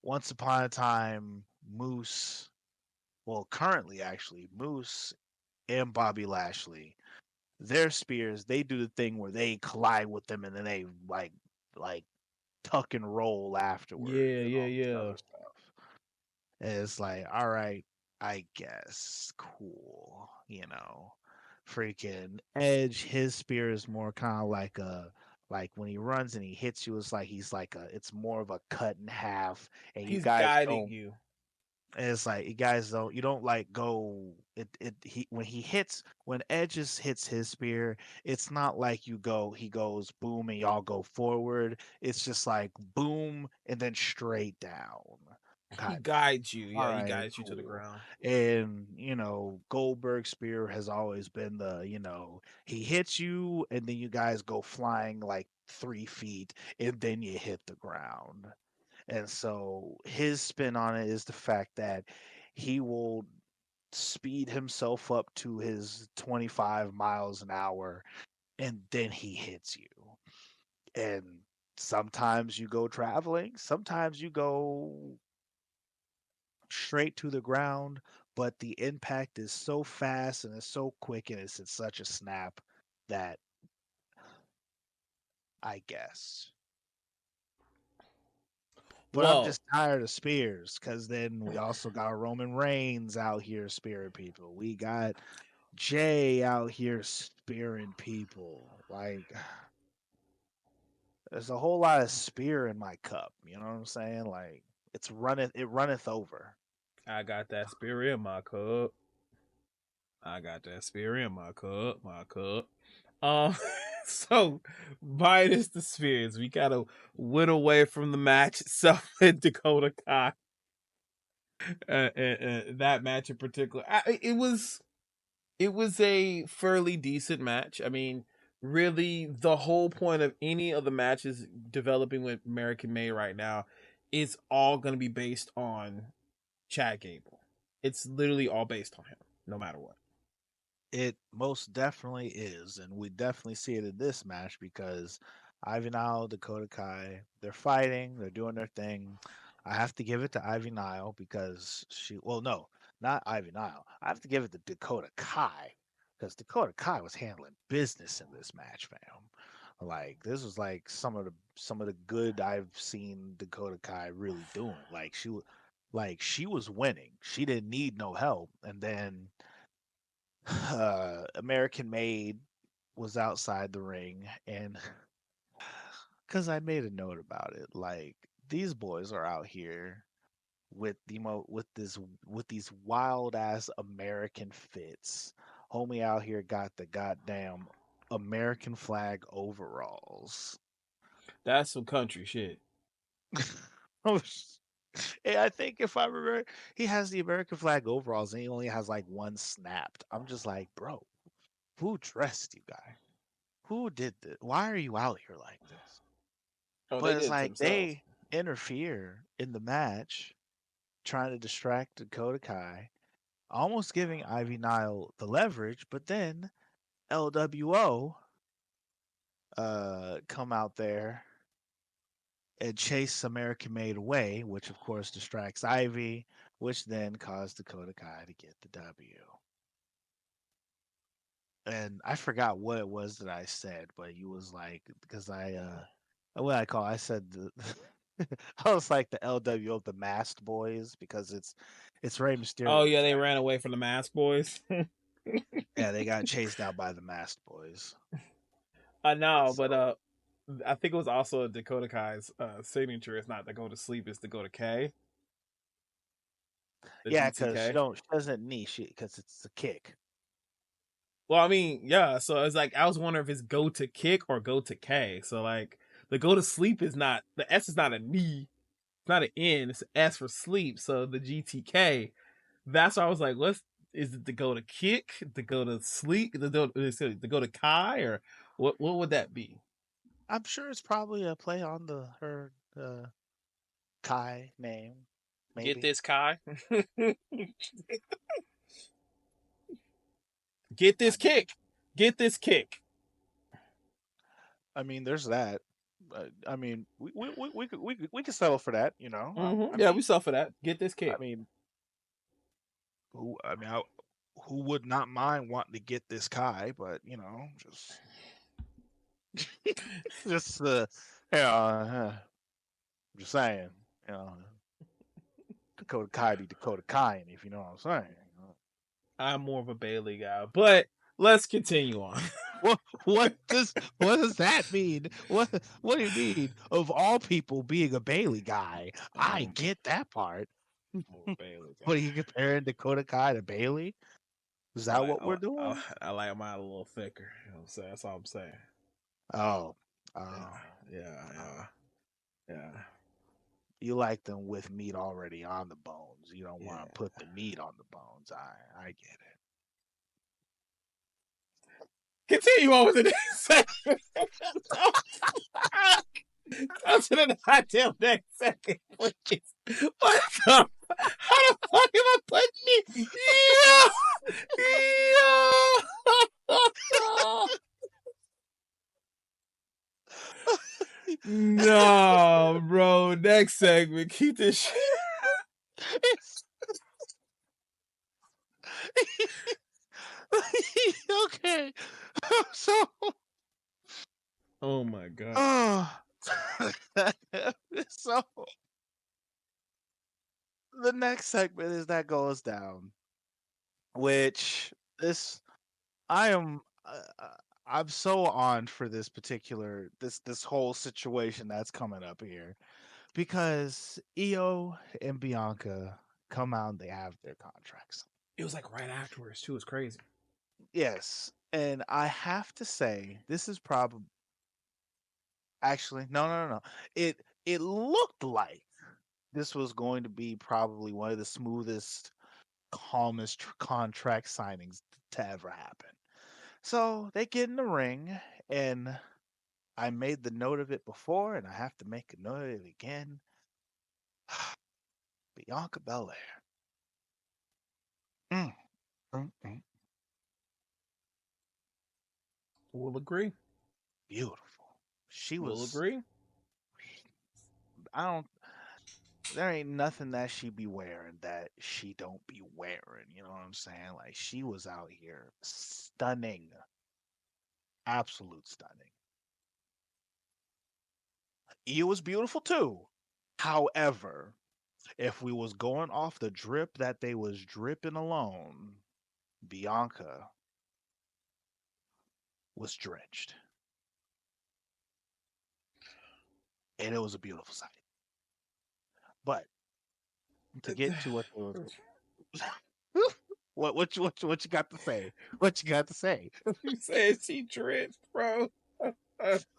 once upon a time, Moose, well, currently actually, Moose and Bobby Lashley, their spears, they do the thing where they collide with them and then they like tuck and roll afterwards Yeah, and yeah, all this yeah. other stuff. And it's like, all right, I guess, cool, you know. Freaking Edge, his spear is more kind of like when he runs and he hits you, it's like it's more of a cut in half, and you He's guys guiding don't. you. And it's like you guys don't. You don't like go. He when Edges hits his spear, it's not like you go. He goes boom and y'all go forward. It's just like boom and then straight down, He kind of. guides you. All Yeah, he right, guides you to the cool. ground. And Goldberg spear has always been he hits you and then you guys go flying like 3 feet and then you hit the ground. And so his spin on it is the fact that he will speed himself up to his 25 miles an hour and then he hits you. And sometimes you go traveling, sometimes you go straight to the ground, but the impact is so fast and it's so quick and it's in such a snap that I guess. But I'm Well, just tired of spears because then we also got Roman Reigns out here spearing people. We got Jay out here spearing people. Like, there's a whole lot of spear in my cup. You know what I'm saying? Like, it runneth over. I got that spear in my cup. I got that spear in my cup. My cup. Um, so minus the spheres, we gotta went away from the match itself in Dakota Kai. That match in particular, it was a fairly decent match. I mean, really, the whole point of any of the matches developing with American May right now is all going to be based on Chad Gable. It's literally all based on him, no matter what. It most definitely is, and we definitely see it in this match because Ivy Nile, Dakota Kai, they're fighting, they're doing their thing. I have to give it to Ivy Nile because well, no, not Ivy Nile. I have to give it to Dakota Kai because Dakota Kai was handling business in this match, fam. Like this was like some of the good I've seen Dakota Kai really doing. Like she was winning. She didn't need no help, and then American Made was outside the ring, and because I made a note about it, like these boys are out here with with these wild ass American fits. Homie out here got the goddamn American flag overalls. That's some country shit. Hey, I think if I remember, he has the American flag overalls and he only has like one snapped. I'm just like, bro, who dressed you, guy? Who did this? Why are you out here like this? Oh, they But it's did it to like themselves. they interfere in the match, trying to distract Dakota Kai, almost giving Ivy Nile the leverage, but then LWO come out there and chase American Made away, which of course distracts Ivy. which then caused Dakota Kai to get the W. And I forgot what it was that I said, but you was like, because I said I was like the LWO of the Masked Boys because it's Rey Oh Mysterio. yeah, they ran away from the Mask Boys. Yeah, they got chased out by the Masked Boys. I know, So, but I think it was also Dakota Kai's signature. It's not to go to sleep; it's to go to K. The yeah, because GTK. she doesn't niche it because it's a kick. Well, I mean, yeah. So it's like I was wondering if it's go to kick or go to K. So like the go to sleep is not the S is not a knee, it's not an N, it's an S for sleep. So the GTK. That's why I was like, what's is it to go to kick, to go to sleep, to go to Kai, or what would that be? I'm sure it's probably a play on her Kai name, Get maybe. this Kai. Get I this mean, kick. Get this kick. there's that. I mean, we could settle for that, you know. Yeah, we suffer that. Get this I kick. mean, who I mean, I, who would not mind wanting to get this Kai? But just just saying, you know, Dakota Kai be Dakota Kai, if you know what I'm saying. I'm more of a Bailey guy, but let's continue on. What does that mean? What do you mean? Of all people being a Bailey guy, I I'm get that part. more of a Bailey guy. What are you comparing Dakota Kai to Bailey? Is that what we're I, doing? I like mine a little thicker. You know what I'm saying? That's all I'm saying. Oh, Yeah, oh, yeah. oh. Yeah. You like them with meat already on the bones. You don't want to Yeah. put the meat on the bones. I get it. Continue on with the next segment. Go to the goddamn next second, please. What the? How the fuck am I putting me? No, bro. Next segment. Keep this shit. Okay. So, Oh my god. oh. So the next segment is that goes down, which this I am I'm so on for this particular this whole situation that's coming up here because Io and Bianca come out and they have their contracts. It was like right afterwards too. It's crazy. Yes, and I have to say this is probably actually no. It looked like this was going to be probably one of the smoothest, calmest contract signings to ever happen. So they get in the ring, and I made the note of it before, and I have to make a note of it again. Bianca Belair. Mm, mm. We'll agree. Beautiful. She We'll was. agree. I don't. There ain't nothing that she be wearing that she don't be wearing. You know what I'm saying? Like she was out here stunning, absolute stunning. Io was beautiful too. However, if we was going off the drip that they was dripping alone, Bianca was drenched, and it was a beautiful sight. But to get to what the what you got to say? What you got to say? You said she drenched, bro.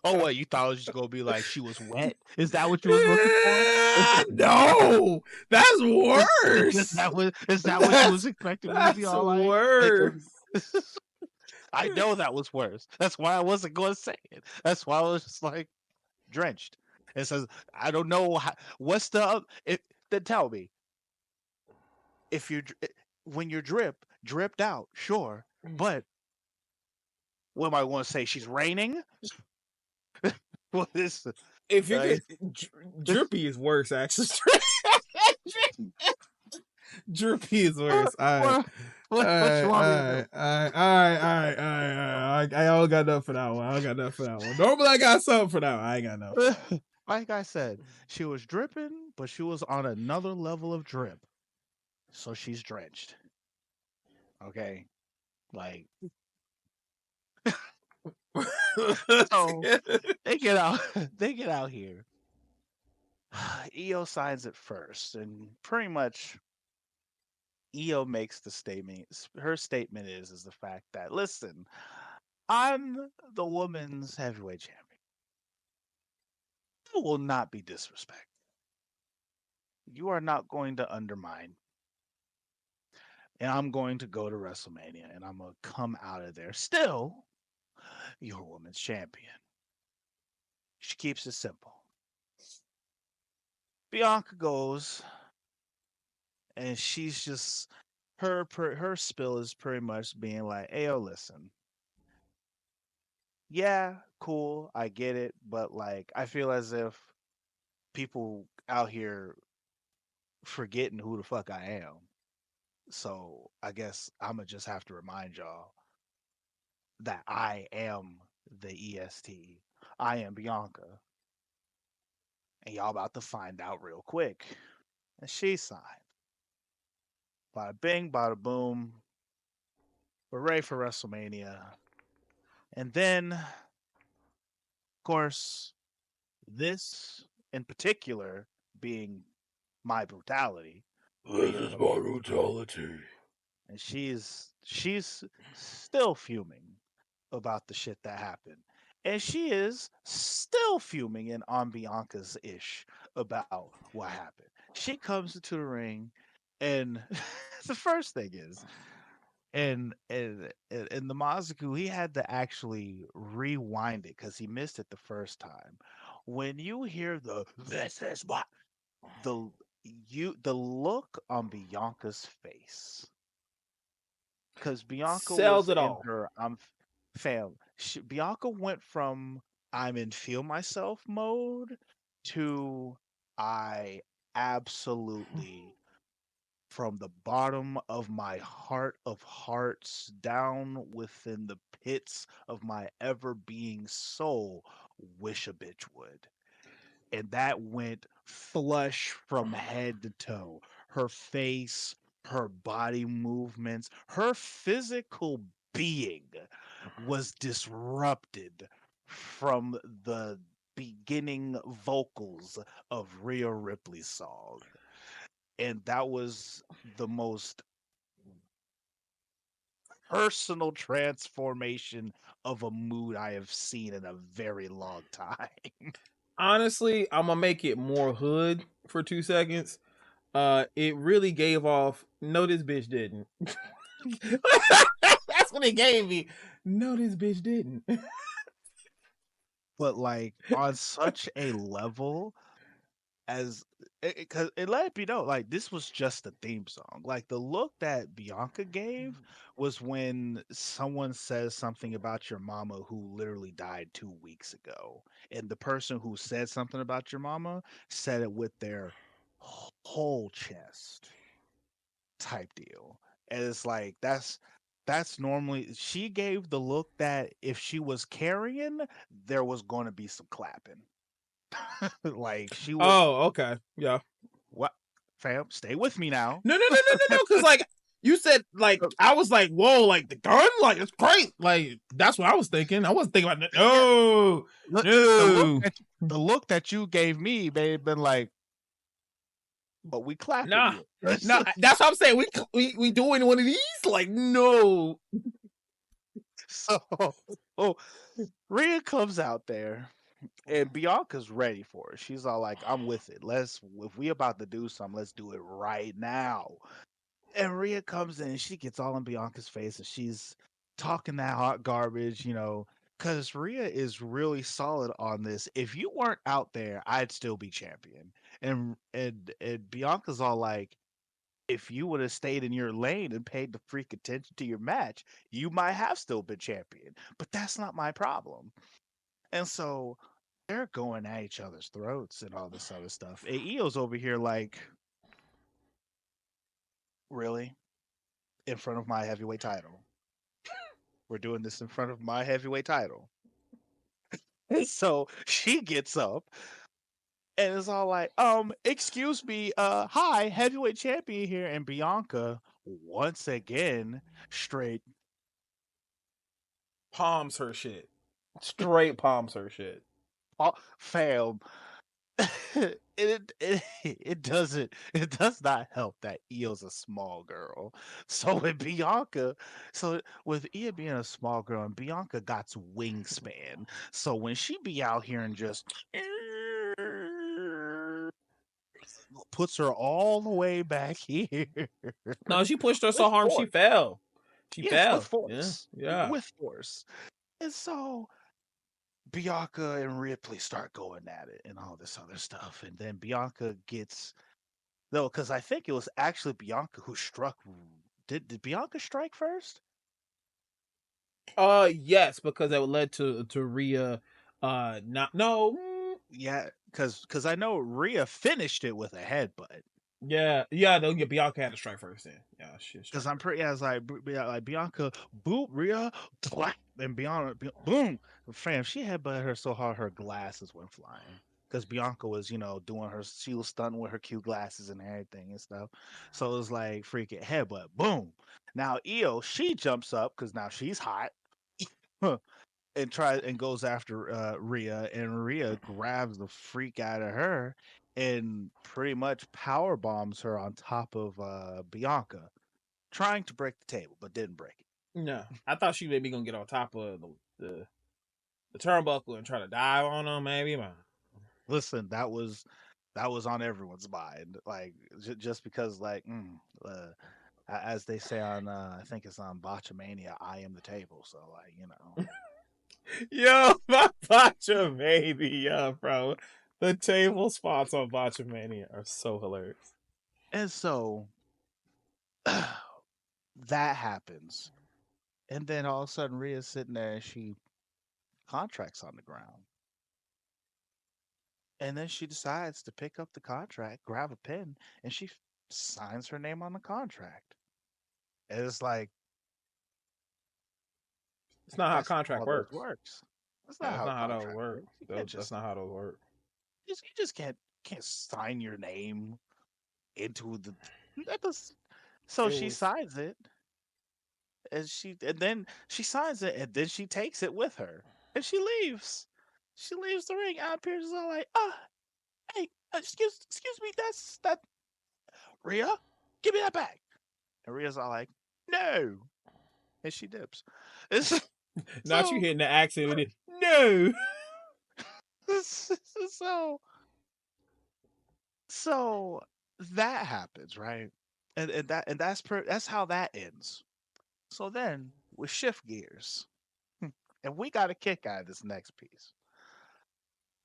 Oh, what you thought it was just gonna be like she was wet? Is that what you was looking for? No, that's Is worse. that what you was expecting me to be That's all like worse. I know that was worse. That's why I wasn't going to say it. That's why I was just like drenched. It says I don't know what's the then tell me if you're when you're dripped out, sure, but what am I going to say? She's raining. What is If you uh, get drippy is worse, actually. Droopy is worse. All right. All What right, you all want me to right, do? all right. I don't got enough for that one. I don't got enough for that one. Normally I got something for that one. I ain't got enough. Like I said, she was dripping, but she was on another level of drip. So she's drenched. Okay. Like, so they get out they get out here. EO signs it first, and pretty much EO makes the statement. Her statement is the fact that, listen, I'm the women's heavyweight champion. I will not be disrespected. You are not going to undermine. And I'm going to go to WrestleMania and I'm going to come out of there still your women's champion. She keeps it simple. Bianca goes and she's just her spill is pretty much being like, "Hey, yo, listen, yeah, cool, I get it, but like, I feel as if people out here forgetting who the fuck I am. So I guess I'ma just have to remind y'all that I am the EST. I am Bianca, and y'all about to find out real quick." And she signed. Bada bing, bada boom. We're ready for WrestleMania. And then, of course, this in particular being my brutality. This is my brutality. And she's still fuming about the shit that happened. And she is still fuming and on Bianca's ish about what happened. She comes into the ring, and the first thing is, and the Mazuku, he had to actually rewind it because he missed it the first time. When you hear the "this is what," the the look on Bianca's face, because Bianca Sells was it in all. her fam. Bianca went from "I'm in feel myself" mode to "I absolutely, from the bottom of my heart of hearts, down within the pits of my ever being soul, wish a bitch would." And that went flush from head to toe. Her face, her body movements, her physical being was disrupted from the beginning vocals of Rhea Ripley's song. And that was the most personal transformation of a mood I have seen in a very long time. Honestly, I'm gonna make it more hood for 2 seconds. It really gave off. No, this bitch didn't. That's what it gave me. No, this bitch didn't. But like on such a level as because it let me know, like, this was just a theme song. Like, the look that Bianca gave was when someone says something about your mama who literally died 2 weeks ago, and the person who said something about your mama said it with their whole chest, type deal. And it's like that's normally, she gave the look that if she was carrying, there was going to be some clapping. Like, she would. Oh, okay, yeah. What, fam? Stay with me now. No. Because like you said, like I was like, whoa, like the gun, like it's great. Like that's what I was thinking. I wasn't thinking about that. Yeah, No, look, no, the look that you gave me may have been like, but we clapping nah, here. nah. That's what I'm saying. We doing one of these? Like no. So, oh, Rhea comes out there, and Bianca's ready for it. She's all like, "I'm with it. If we about to do something, let's do it right now." And Rhea comes in and she gets all in Bianca's face and she's talking that hot garbage, because Rhea is really solid on this. If you weren't out there, I'd still be champion. And Bianca's all like, if you would have stayed in your lane and paid the freak attention to your match, you might have still been champion. But that's not my problem. And so they're going at each other's throats and all this other stuff. And Io's over here like, really? In front of my heavyweight title. We're doing this in front of my heavyweight title. And so she gets up and it's all like, excuse me, hi, heavyweight champion here. And Bianca, once again, straight Palms her shit. Straight palms her shit. fam. It does not help that Io's a small girl. So with Io being a small girl and Bianca got wingspan, so when she be out here and just puts her all the way back here No, she pushed her with so hard she force. fell. She Yes, with fell. Yeah, force. yeah. With force. And so Bianca and Ripley start going at it and all this other stuff. And then Bianca gets no, because I think it was actually Bianca who struck. Did Bianca strike first? Yes, because that led to Rhea. Not no. Yeah, because I know Rhea finished it with a headbutt. Yeah. No, yeah. Bianca had to strike first. Then, yeah, she Because struck I'm first. pretty, I was like, Bianca, boop, Rhea, thwack, and Bianca, boom. Fam, she headbutted her so hard her glasses went flying. Because Bianca was, doing her, she was stunting with her cute glasses and everything and stuff. So it was like freaking headbutt, boom. Now Io, she jumps up because now she's hot. And tries and goes after Rhea, and Rhea grabs the freak out of her and pretty much power bombs her on top of Bianca, trying to break the table, but didn't break it. No, I thought she maybe gonna get on top of the turnbuckle and try to dive on them. Maybe, man. Listen, that was on everyone's mind, like just because, like, as they say on, I think it's on Botchamania, I am the table. So, like, Yo, my Bacha Mania, yeah, bro. The table spots on Bacha Mania are so hilarious. and so that happens, and then all of a sudden Rhea's sitting there and she contracts on the ground. And then she decides to pick up the contract, grab a pen, and she signs her name on the contract. And it's like, It's not how that's contract how this works. works. That's Yeah, not that's how not how those contract work. works. You can't That's just not how those work. you just can't sign your name into the that does so It she was signs it and then she signs it and then she takes it with her and she leaves. She leaves the ring. Out Pierce is all like, hey, excuse me, that's that Rhea, give me that back. And Rhea's all like, no. And she dips. It's, not you so, hitting the accent with it. No. so, so that happens, right? That's how that ends. So then we shift gears, and we got a kick out of this next piece.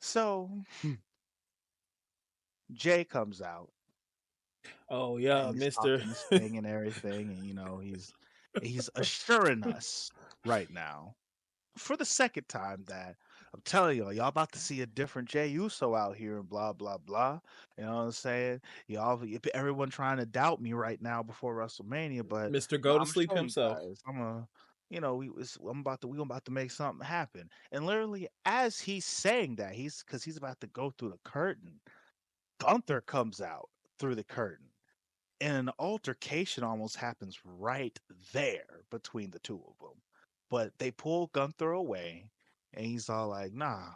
So Jay comes out, Oh and yeah, he's Mister. talking this thing and everything, and he's assuring us right now for the second time that I'm telling y'all about to see a different Jey Uso out here and blah blah blah. You know what I'm saying? Everyone trying to doubt me right now before WrestleMania, but Mr. no, Go to I'm gonna sleep show you himself. guys. We about to make something happen. And literally, as he's saying that, because he's about to go through the curtain, Gunther comes out through the curtain and an altercation almost happens right there between the two of them. But they pull Gunther away, and he's all like, "Nah,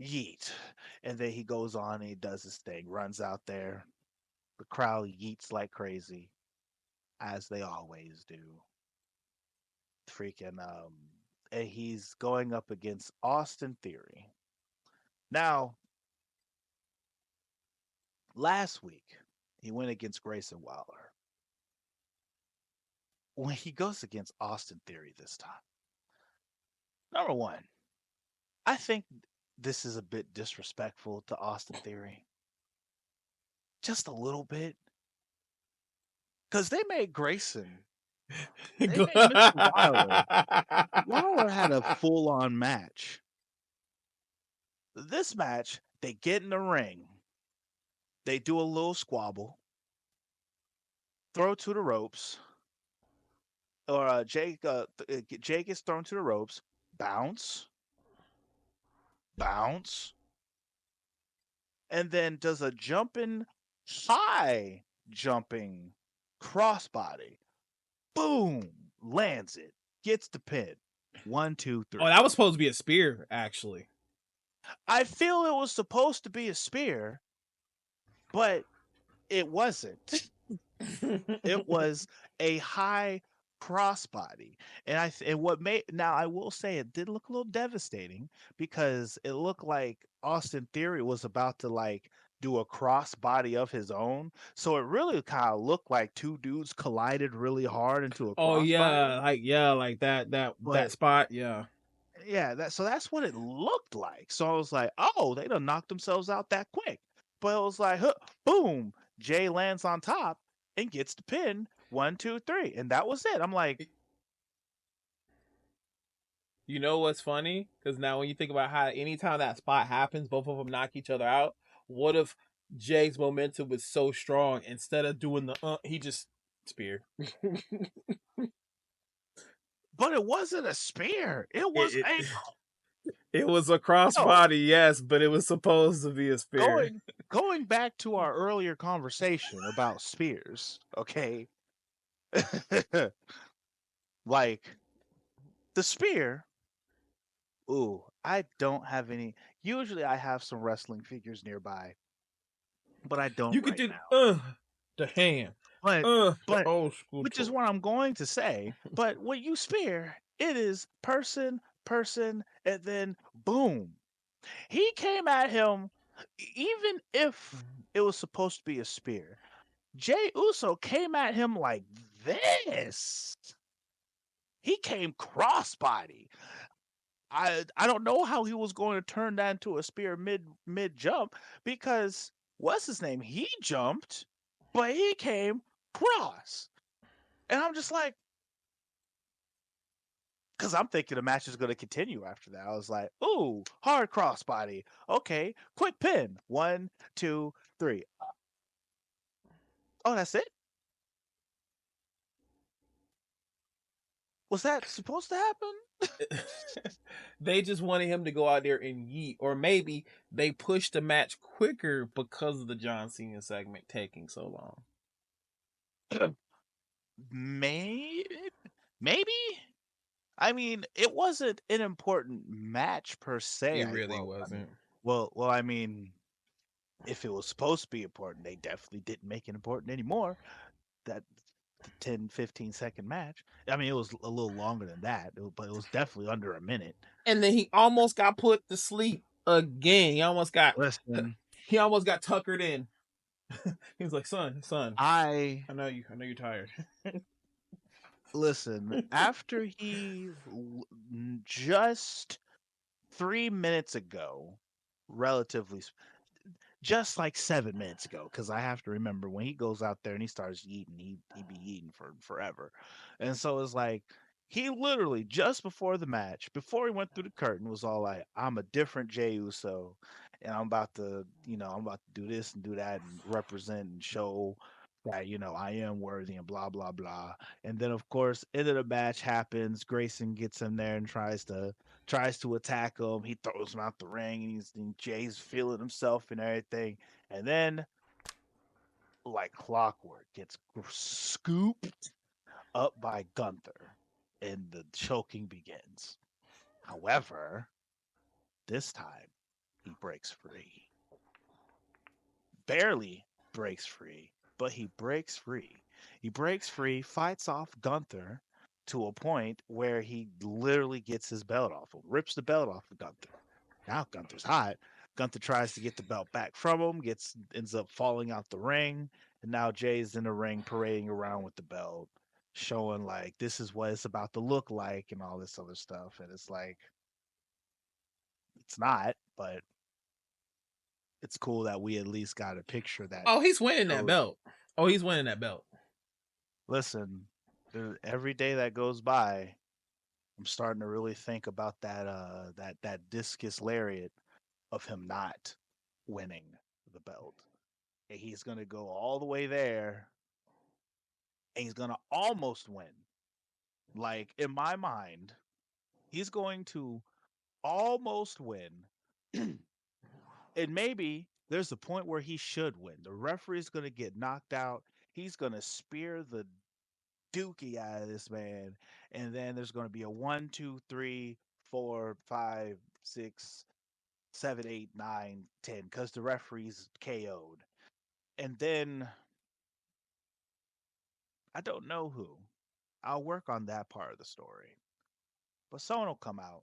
yeet." And then he goes on and he does his thing, runs out there. The crowd yeets like crazy, as they always do. Freaking and he's going up against Austin Theory. Now, last week he went against Grayson Waller. When he goes against Austin Theory this time, number one, I think this is a bit disrespectful to Austin Theory. Just a little bit. Because they made Grayson, they made Mr. Wilder. Wilder had a full on match. This match, they get in the ring, they do a little squabble, throw to the ropes, or Jay gets thrown to the ropes, bounce, bounce, and then does a high jumping crossbody. Boom, lands it, gets the pin. 1, 2, Oh, 3. that was supposed to be a spear, actually. I feel it was supposed to be a spear, but it wasn't. It was a high crossbody, and what made now I will say it did look a little devastating because it looked like Austin Theory was about to like do a crossbody of his own, so it really kind of looked like two dudes collided really hard into a Oh crossbody. yeah, like that But spot, yeah. yeah, that's what it looked like. So I was like, oh, they done knocked themselves out that quick. But it was like, huh, boom, Jay lands on top and gets the pin. 1, 2, 3, and that was it. I'm like, You know what's funny? Because now when you think about how anytime that spot happens, both of them knock each other out. What if Jay's momentum was so strong, instead of doing the he just spear. but it wasn't a spear. It was it, a it it was a no. crossbody, yes, but it was supposed to be a spear. Going back to our earlier conversation about spears, okay? Like the spear. Ooh, I don't have any. Usually, I have some wrestling figures nearby, but I don't You could right do now. the hand, But the but old school which is choice. what I'm going to say. But when you spear, it is person, and then boom. He came at him, even if it was supposed to be a spear. Jay Uso came at him like this. He came crossbody. I don't know how he was going to turn that into a spear mid jump because what's his name? He jumped, but he came cross. And I'm just like, because I'm thinking the match is going to continue after that. I was like, ooh, hard crossbody. Okay, quick pin. 1, 2, 3. Oh, that's it? Was that supposed to happen? They just wanted him to go out there and yeet, or maybe they pushed the match quicker because of the John Cena segment taking so long. Maybe? Maybe? I mean, it wasn't an important match per se. It really wasn't. I mean, if it was supposed to be important, they definitely didn't make it important anymore. That 10, 15-second match. I mean, it was a little longer than that, but it was definitely under a minute. And then he almost got put to sleep again. Listen, He almost got tuckered in. He was like, son, I I know you're tired. listen, after just 3 minutes ago, relatively just like 7 minutes ago, because I have to remember when he goes out there and he starts eating, he be eating for forever, and so it's like he literally just before the match, before he went through the curtain, was all like, "I'm a different Jey Uso, and I'm about to do this and do that and represent and show that I am worthy and blah blah blah." And then of course, end of the match happens. Grayson gets in there and tries to attack him. He throws him out the ring, and Jay's feeling himself and everything. And then, like clockwork, gets scooped up by Gunther, and the choking begins. However, this time he breaks free. Barely breaks free, but he breaks free. He breaks free, fights off Gunther to a point where he literally gets his belt off him, rips the belt off of Gunther. Now Gunther's hot. Gunther tries to get the belt back from him, ends up falling out the ring, and now Jay's in the ring parading around with the belt, showing like this is what it's about to look like and all this other stuff. And it's like it's not, but it's cool that we at least got a picture that Oh, he's winning that shows. belt. Oh, he's winning that belt. Listen, every day that goes by, I'm starting to really think about that discus lariat of him not winning the belt. And he's gonna go all the way there and he's gonna almost win. Like in my mind, he's going to almost win. And maybe there's a point where he should win. The referee's gonna get knocked out. He's gonna spear the dookie out of this man, and then there's gonna be a 1, 2, 3, 4, 5, 6, 7, 8, 9, 10, because the referee's KO'd. And then I don't know who. I'll work on that part of the story. But someone will come out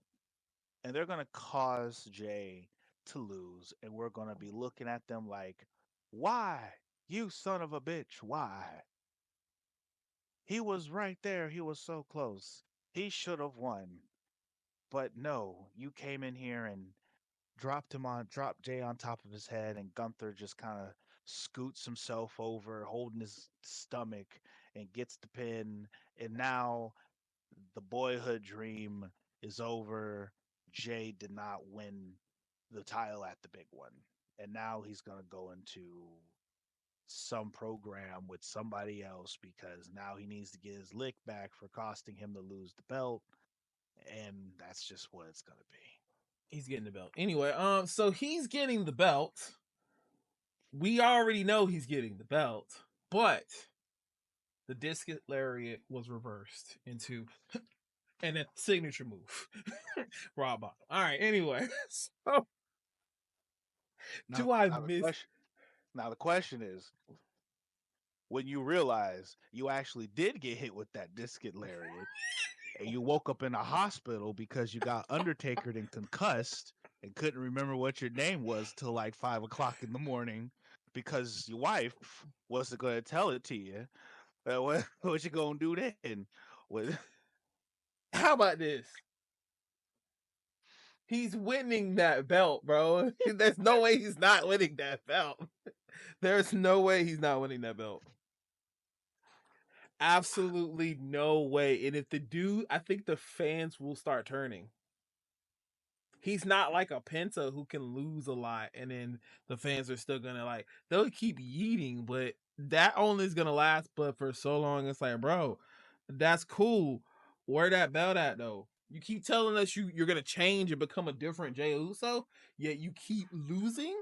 and they're gonna cause Jay to lose, and we're gonna be looking at them like, why? You son of a bitch, why? He was right there, he was so close. He should have won. But no, you came in here and dropped Jay on top of his head, and Gunther just kind of scoots himself over, holding his stomach, and gets the pin. And now the boyhood dream is over. Jay did not win the title at the big one. And now he's going to go into some program with somebody else because now he needs to get his lick back for costing him to lose the belt. And that's just what it's going to be. He's getting the belt. Anyway, so he's getting the belt. We already know he's getting the belt, but the discus lariat was reversed into and a signature move. Raw bottom. All right, anyway. So Now, do I now the miss question, now the question is, when you realize you actually did get hit with that discus lariat, and you woke up in a hospital because you got Undertakered and concussed and couldn't remember what your name was till like 5 o'clock in the morning because your wife wasn't going to tell it to you. What you gonna do then? What, how about this? He's winning that belt, bro. There's no way he's not winning that belt. There's no way he's not winning that belt. Absolutely no way. And if the dude, I think the fans will start turning. He's not like a Penta who can lose a lot and then the fans are still gonna like they'll keep yeeting, but that only is gonna last but for so long. It's like, bro, that's cool. Where that belt at though? You keep telling us you're gonna change and become a different Jey Uso, yet you keep losing.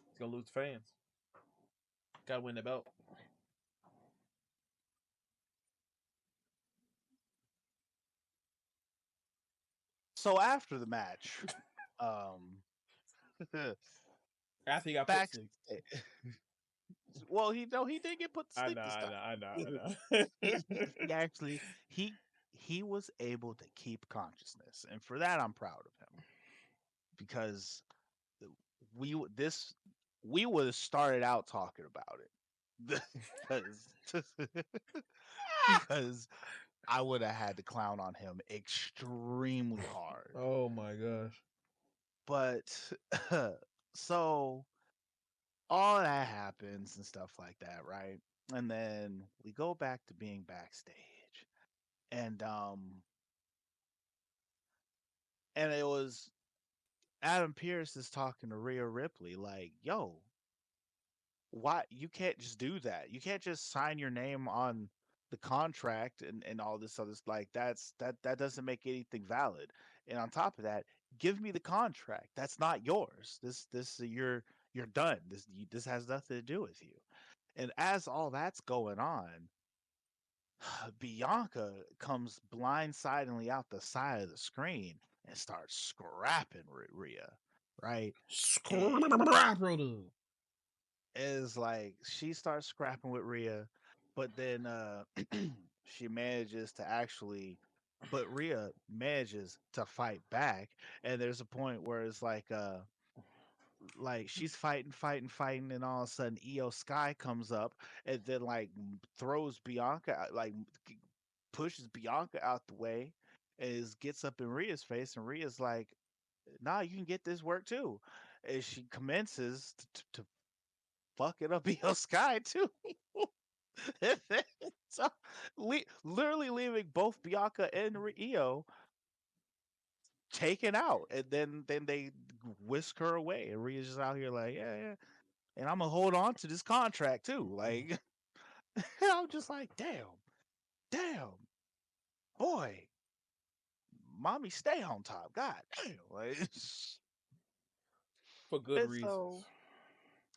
He's gonna lose fans. Gotta win the belt. so after the match, um, After he got put back. six. Well, he did get put to I sleep know, this I time. know, I know, I know. He actually he was able to keep consciousness, and for that I'm proud of him because we this we would have started out talking about it because because I would have had to clown on him extremely hard. Oh my gosh. But so all that happens and stuff like that, right? And then we go back to being backstage. And it was Adam Pearce is talking to Rhea Ripley like, "Yo, why you can't just do that. You can't just sign your name on the contract and all this other like that doesn't make anything valid. And on top of that, give me the contract. That's not yours. This you're done. This has nothing to do with you." And as all that's going on, Bianca comes blindsidingly out the side of the screen and starts scrapping Rhea, right? And is like she starts scrapping with Rhea, but then she manages to actually but Rhea manages to fight back, and there's a point where it's like she's fighting, and all of a sudden Io Sky comes up and then like throws Bianca like pushes Bianca out the way, is gets up in Rhea's face, and Rhea's like, "Nah, you can get this work too." And she commences to fuck it up Io Sky too. So literally leaving both Bianca and Io taken out, and then they whisk her away, and Rhea's just out here like, yeah, yeah, and I'm gonna hold on to this contract too, like. And I'm just like, damn, boy, mommy, stay on top. God damn, like, For good and reasons. so,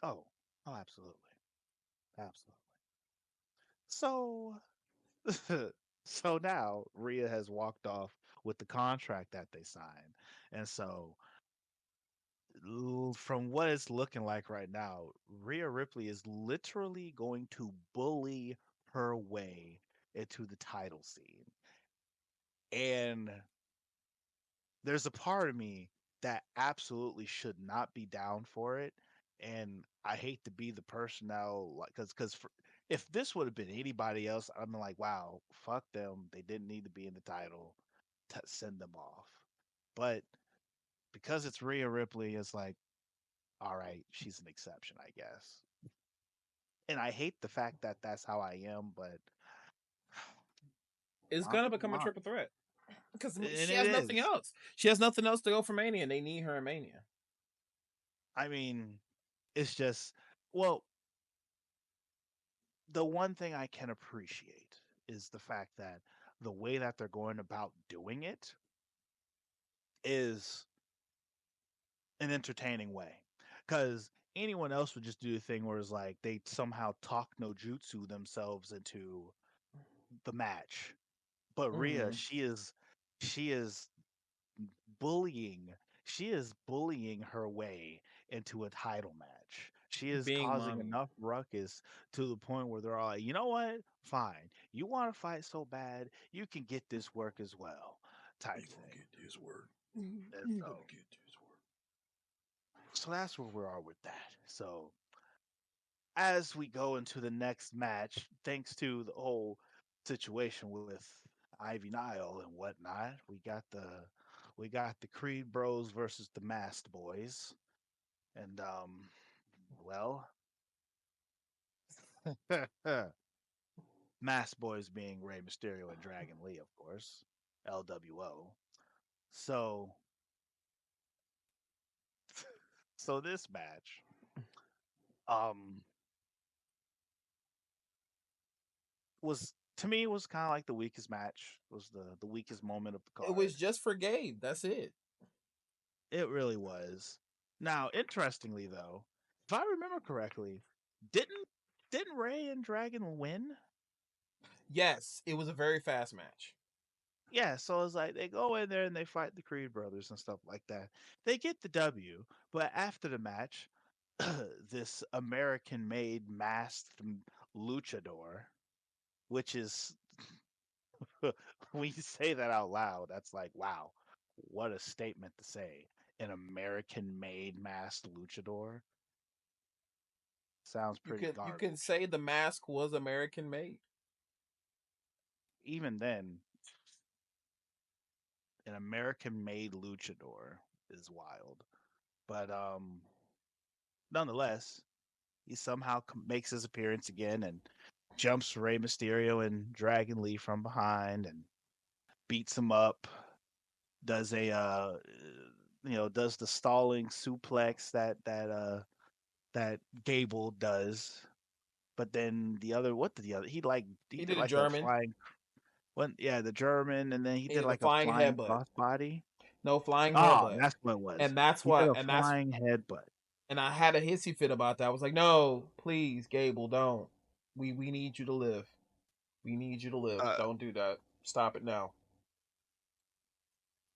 oh, absolutely, absolutely. So, so now Rhea has walked off with the contract that they signed, and so from what it's looking like right now, Rhea Ripley is literally going to bully her way into the title scene. And there's a part of me that absolutely should not be down for it. And I hate to be the person now, like, because if this would have been anybody else, I'm like, wow, fuck them. They didn't need to be in the title. Send them off. But because it's Rhea Ripley, it's like, all right, she's an exception, I guess. And I hate the fact that that's how I am, but It's gonna become a triple threat because and she it has nothing is. else. She has nothing else to go for Mania, and they need her in Mania. I mean, it's just, well, the one thing I can appreciate is the fact that the way that they're going about doing it is an entertaining way. Because anyone else would just do the thing where it's like they somehow talk no jutsu themselves into the match. But Rhea, Mm-hmm. she is bullying she is bullying her way into a title match. She is Being causing mommy. enough ruckus to the point where they're all like, you know what? Fine. You want to fight so bad, you can get this work as well. Type You gonna thing. get this work. And You gonna get this work. so that's where we are with that. So as we go into the next match, thanks to the whole situation with Ivy Nile and whatnot, we got the Creed Bros versus the Masked Boys. And well, Masked Boys being Rey Mysterio and Dragon Lee, of course, LWO. So, so this match, um, was to me was kind of like the weakest match. Was the weakest moment of the It was card. just for Gabe. That's it. It really was. Now, interestingly though, if I remember correctly, didn't didn't Ray and Dragon win? Yes, it was a very fast match. Yeah, so it's like they go in there and they fight the Creed brothers and stuff like that. They get the W, but after the match, this American-made masked luchador, which is when you say that out loud, that's like, wow, what a statement to say. An American-made masked luchador sounds pretty You garbage. can say the mask was American made. Even then, an American-made luchador is wild. But nonetheless, he somehow makes his appearance again and jumps Rey Mysterio and Dragon Lee from behind and beats him up. Does a does the stalling suplex that Gable does. But then the other, what did the other? He He did did a like a German. flying one, yeah, the German, and then he He did did the like a flying flying headbutt. crossbody. No flying Oh, headbutt. that's what it was. And that's He did what a flying headbutt. and I had a hissy fit about that. I was like, no, please, Gable, don't. We need you to live. We need you to live. Uh, Don't do that. Stop it now.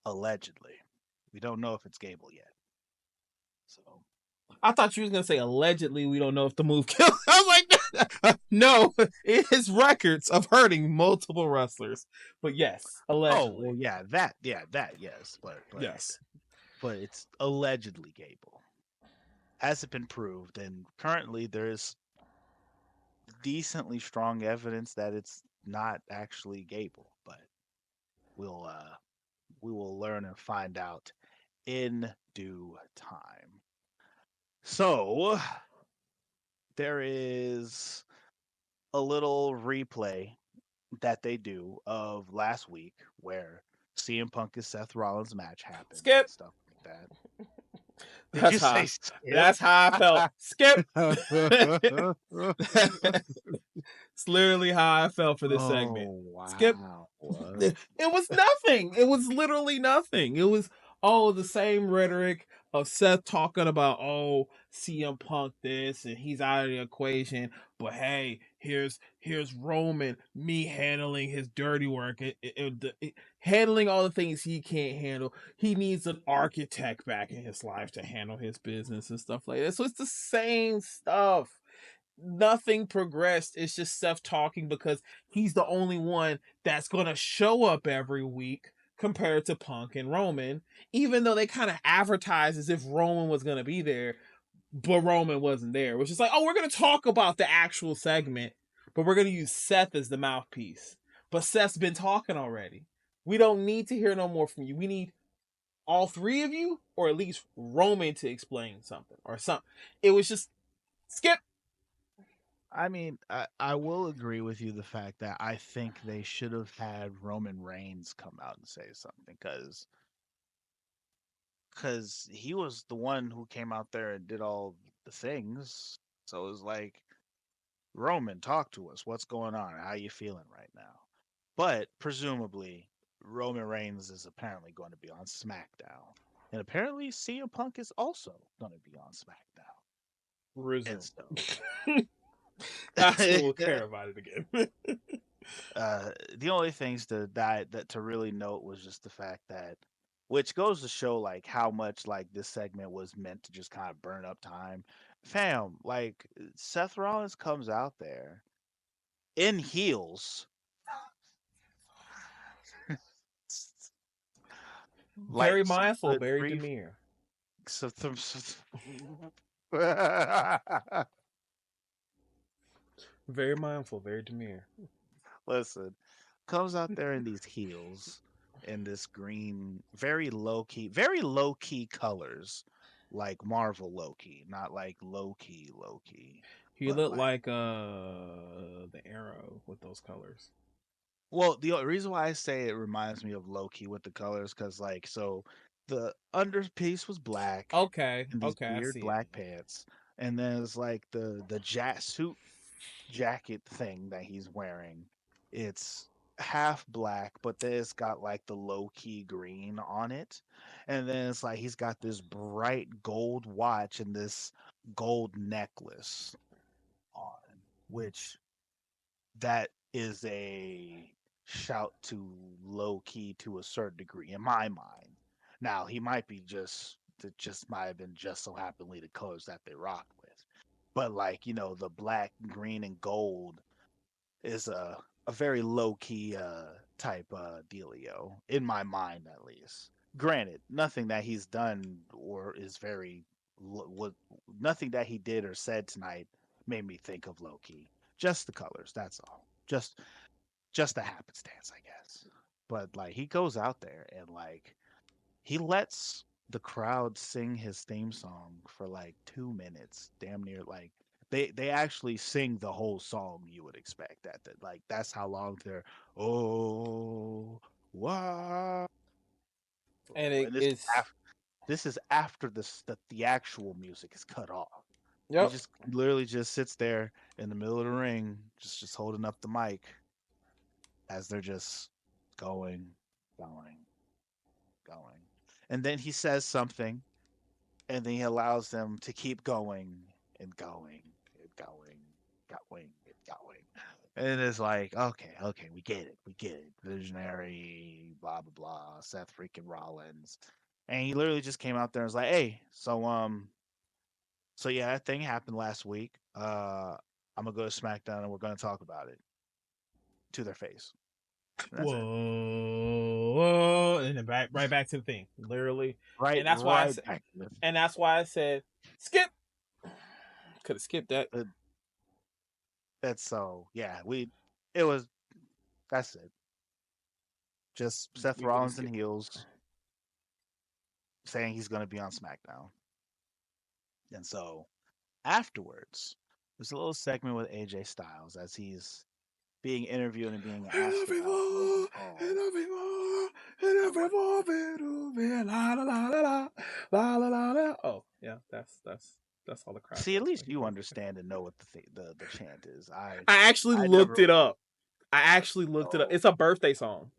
allegedly, we don't know if it's Gable yet. So I thought you was gonna say allegedly. We don't know if the move killed. I was like, no, it is records of hurting multiple wrestlers. But yes, oh well, allegedly. yes, Yes. but it's allegedly Gable. Hasn't been proved, and currently there's decently strong evidence that it's not actually Gable. But we'll we will learn and find out in due time. So there is a little replay that they do of last week where CM Punk and Seth Rollins match happened and Skip. stuff like that. Did you That's say how. Skip? That's how I felt. Skip. It's literally how I felt for this segment. Oh Skip. wow. It was nothing. It was literally nothing. It was the same rhetoric of Seth talking about CM Punk this and he's out of the equation. But hey, here's Roman, me handling his dirty work, handling all the things he can't handle. He needs an architect back in his life to handle his business and stuff like that. So it's the same stuff. Nothing progressed. It's just Seth talking because he's the only one that's gonna show up every week compared to Punk and Roman, even though they kind of advertise as if Roman was gonna be there, but Roman wasn't there. Which is like, oh, we're gonna talk about the actual segment, but we're gonna use Seth as the mouthpiece. But Seth's been talking already. We don't need to hear no more from you. We need all three of you, or at least Roman to explain something or something. It was just skip. I mean, I will agree with you the fact that I think they should have had Roman Reigns come out and say something because he was the one who came out there and did all the things. So it was like, Roman, talk to us. What's going on? How you feeling right now? But presumably, Roman Reigns is apparently going to be on SmackDown, and apparently CM Punk is also going to be on SmackDown. And Resume. so, That's when we'll care about it again. the only things that to really note was just the fact that, which goes to show like how much like this segment was meant to just kind of burn up time. Fam, like Seth Rollins comes out there in heels, like Very some mindful, good very grief. demure. Very mindful, very demure. Listen, comes out there in these heels in this green, very low key colors, like Marvel low key, not like low key, He but looked like. like the arrow with those colors. Well, the reason why I say it reminds me of low key with the colors, because like so, the underpiece was black Okay, and these okay, I weird see it. black pants, and then it's like the suit jacket thing that he's wearing. It's half black, but then it's got like the low key green on it. And then it's like he's got this bright gold watch and this gold necklace on, which that is a shout to low key to a certain degree in my mind. Now he might be just might have been just so happily the colors that they rock with. But like, the black, green, and gold is a very low key type dealio in my mind at least. Granted, nothing that he's done or is very what nothing that he did or said tonight made me think of low key. Just the colors, that's all. Just the happenstance, I guess. But like he goes out there and like he lets the crowd sing his theme song for like 2 minutes, damn near like they actually sing the whole song you would expect that like that's how long they're oh wow And and this is after the actual music is cut off. yep. He literally just sits there in the middle of the ring, just holding up the mic as they're just going, going, going. And then he says something, and then he allows them to keep going and going and going, going and going. And it's like, okay, we get it. Visionary, blah blah blah, Seth freaking Rollins. And he literally just came out there and was like, hey, so yeah, that thing happened last week. I'm gonna go to SmackDown and we're gonna talk about it to their face. And that's it. Whoa, and then right back to the thing, literally. Right, And that's why I right said, back to this. skip. Could have skipped that. Uh, That's so yeah. It was that's it. Just Seth We could have Rollins in skipped. heels saying he's gonna be on SmackDown. And so afterwards, there's a little segment with AJ Styles as he's being interviewed and being asked about Logan Paul. La la la la la la la la la. Oh yeah, that's That's all the crowd See, at does when least he you birthday. understand and know what the chant is. I actually I looked never. it up. I actually looked it up. Oh, It's a birthday song.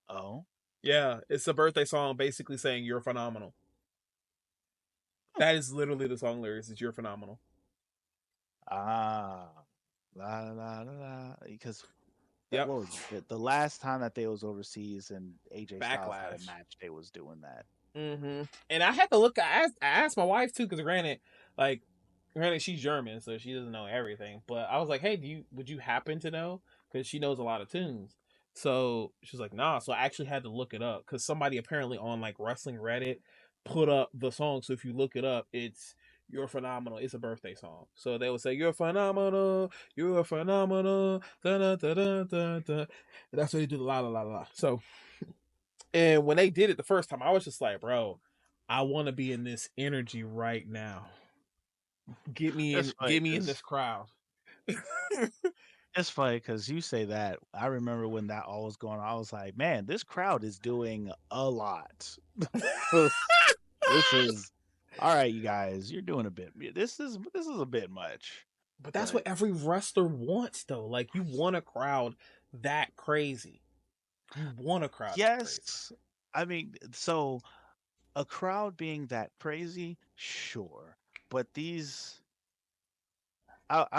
oh, Yeah, it's a birthday song basically saying you're phenomenal. That is literally the song lyrics. Is you're phenomenal. ah, la la la la. Because that Yep. what was it? The last time that they was overseas and AJ Styles had a Backlash. match, they was doing that. And I had to look. I asked my wife too because like, granted she's German, so she doesn't know everything. But I was like, hey, would you happen to know? Because she knows a lot of tunes. So she's like, nah. So I actually had to look it up because somebody apparently on like wrestling Reddit put up the song. So if you look it up, it's you're phenomenal. It's a birthday song. So they would say you're phenomenal. You're phenomenal. Da, da, da, da, da, da. And that's what they do. La la la la. So and when they did it the first time, I was just like, bro, I want to be in this energy right now. It's funny Get me in because this crowd. you say that. I remember when that all was going on. I was like, man, this crowd is doing a lot. This is all right, you guys. You're doing a bit. This is a bit much, But that's what but every wrestler wants, though. Like you want a crowd that crazy. You want a crowd that crazy. yes. I mean, so a crowd being that crazy, sure, but I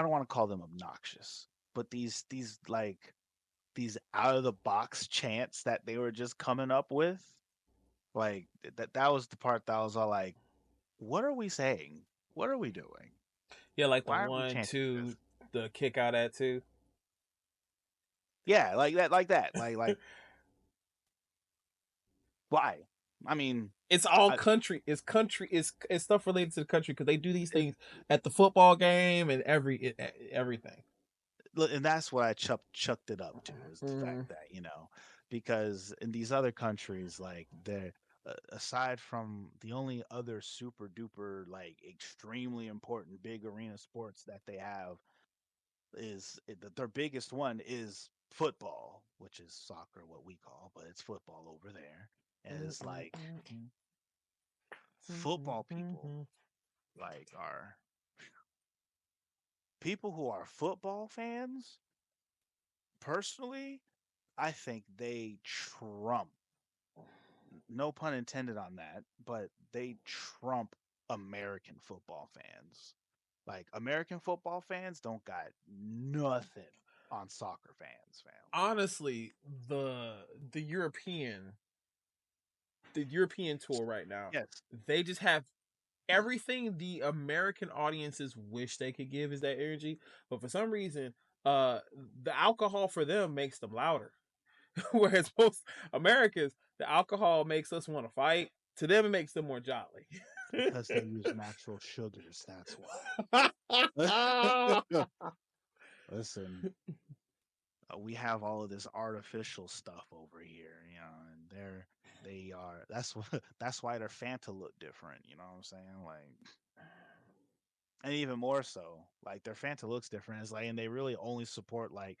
don't want to call them obnoxious, but these like these out of the box chants that they were just coming up with, like that was the part that I was all like, what are we saying? What are we doing? Yeah, like the Why are we one, chanting this? two, the kick out at two. Yeah, like that, like why? I mean, It's all I, country. It's country. It's stuff related to the country because they do these things at the football game and everything. and that's what I chucked it up to is the fact Mm-hmm. that because in these other countries like they're aside from the only other super duper like extremely important big arena sports that they have their biggest one is football, which is soccer what we call, but it's football over there. And it's like football people like are people who are football fans personally I think they trump, no pun intended on that, but they trump American football fans. Like American football fans don't got nothing on soccer fans, fam. Honestly, the the European the European tour right now, Yes, they just have everything the American audiences wish they could give is that energy, but for some reason, uh, the alcohol for them makes them louder. Whereas most Americans, the alcohol makes us want to fight. To them, it makes them more jolly. because they use natural sugars. That's why. Listen, we have all of this artificial stuff over here, and they are that's what that's why their Fanta look different. You know what I'm saying? Like, and even more so, like their Fanta looks different. It's like, and they really only support like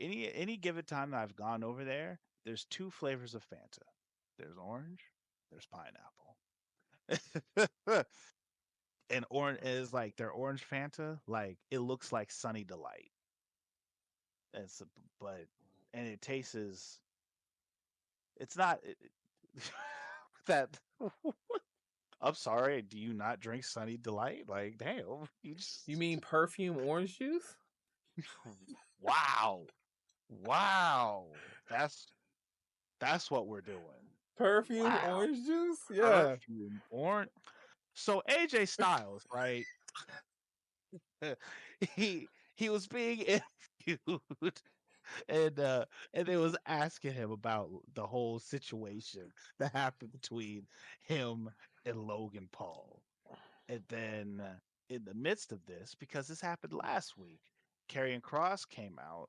any given time that I've gone over there. There's two flavors of Fanta. There's orange. There's pineapple. And orange is like their orange Fanta. Like it looks like Sunny Delight. It's but and it tastes. It's not that. I'm sorry. Do you not drink Sunny Delight? Like, damn, you You just mean perfume orange juice? wow, wow. That's what we're doing. Perfume Wow, orange juice? Yeah. perfume orange. So AJ Styles, right? He was being interviewed and they was asking him about the whole situation that happened between him and Logan Paul. And then in the midst of this, because this happened last week, Karrion Cross came out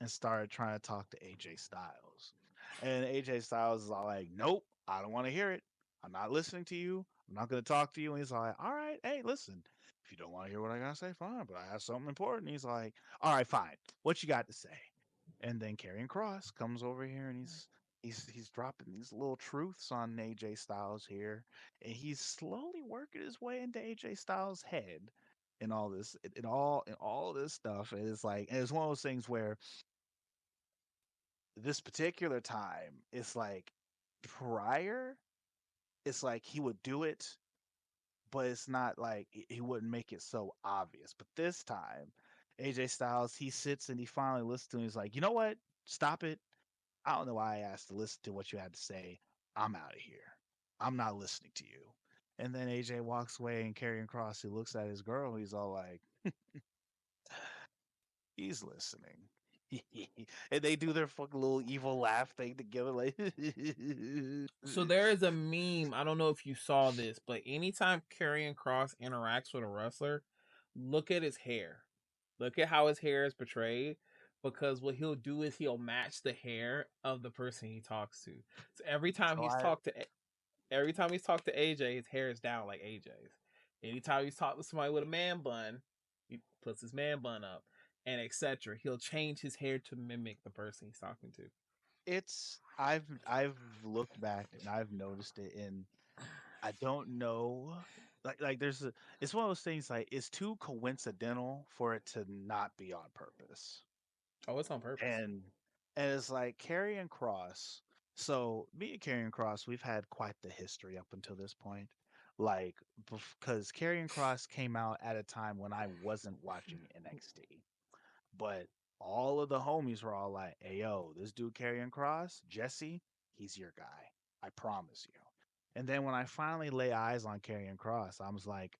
and started trying to talk to AJ Styles. And AJ Styles is all like, nope, I don't want to hear it. I'm not listening to you. I'm not going to talk to you. And he's like, all right, hey, listen, if you don't want to hear what I got to say, fine, but I have something important. He's like, all right, fine. What you got to say? And then Karrion Cross comes over here and he's dropping these little truths on AJ Styles here, and he's slowly working his way into AJ Styles' head and all this, and all this stuff. And it's like, and it's one of those things where this particular time, it's like prior, it's like he would do it, but it's not like he wouldn't make it so obvious. But this time, AJ Styles, he sits and he finally listens to him. He's like, you know what? Stop it. I don't know why I asked to listen to what you had to say. I'm out of here. I'm not listening to you. And then AJ walks away and Karrion Kross, he looks at his girl. He's all like, he's listening. And they do their fucking little evil laugh thing together, like. So there is a meme. I don't know if you saw this, but anytime Karrion Kross interacts with a wrestler, look at his hair. Look at how his hair is portrayed. Because what he'll do is he'll match the hair of the person he talks to. So So I, every time he's talked to AJ, his hair is down like AJ's. Anytime he's talked to somebody with a man bun, he puts his man bun up, and etc. He'll change his hair to mimic the person he's talking to. I've looked back and I've noticed it, and I don't know. Like there's a, it's one of those things like it's too coincidental for it to not be on purpose. Oh, it's on purpose. And it's like Karrion Kross. So me and Karrion Kross, we've had quite the history up until this point. Like because Karrion Kross came out at a time when I wasn't watching NXT. But all of the homies were all like, "Hey yo, this dude Karrion Kross, Jesse, he's your guy. I promise you." And then when I finally lay eyes on Karrion Kross, I was like,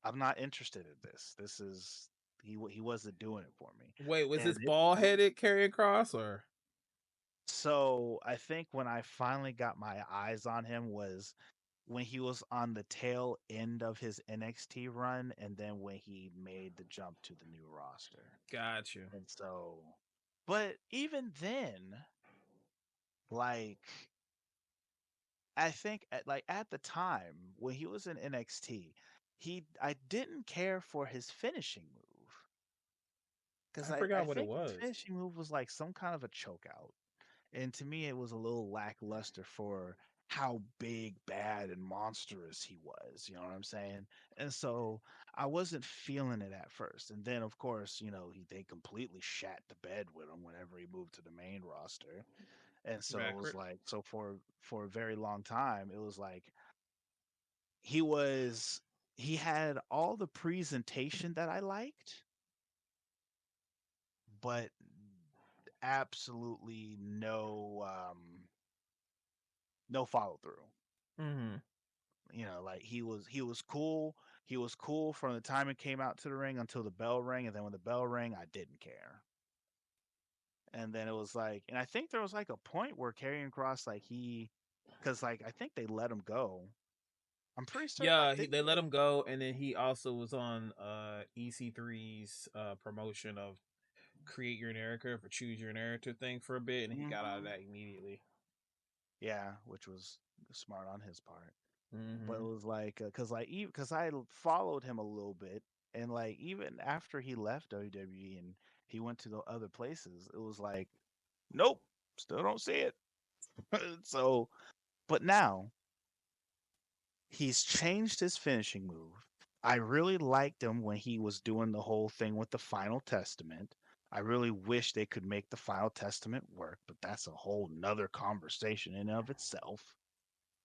"I'm not interested in this. This is he wasn't doing it for me." Wait, was And this bald headed Karrion Kross or? so I think when I finally got my eyes on him was when he was on the tail end of his NXT run, and then when he made the jump to the new roster. Got you. And so, but even then, like I think at the time when he was in NXT, he I didn't care for his finishing move because I I forgot what it think his was. finishing move was like some kind of a choke out. And to me, it was a little lackluster for how big, bad, and monstrous he was. You know what I'm saying? And so I wasn't feeling it at first. And then, of course, they completely shat the bed with him whenever he moved to the main roster. And so it was Backwards. like, so for a very long time, it was like he was he had all the presentation that I liked, but absolutely no follow through. Mm-hmm. Like he was cool. He was cool from the time it came out to the ring until the bell rang, and then when the bell rang, I didn't care. And then it was like, and I think there was like a point where Karrion Kross, like because like I think they let him go. I'm pretty certain I Yeah, think they let him go, and then he also was on EC3's promotion of create your narrative or choose your narrative thing for a bit, and he got out of hmm that immediately. yeah, which was smart on his part. But it Mm-hmm. was like, because I followed him a little bit, and like even after he left WWE and he went to the other places, it was like, nope, still don't see it. So, but now he's changed his finishing move. I really liked him when he was doing the whole thing with the Final Testament. I really wish they could make the Final Testament work, but that's a whole nother conversation in and of itself.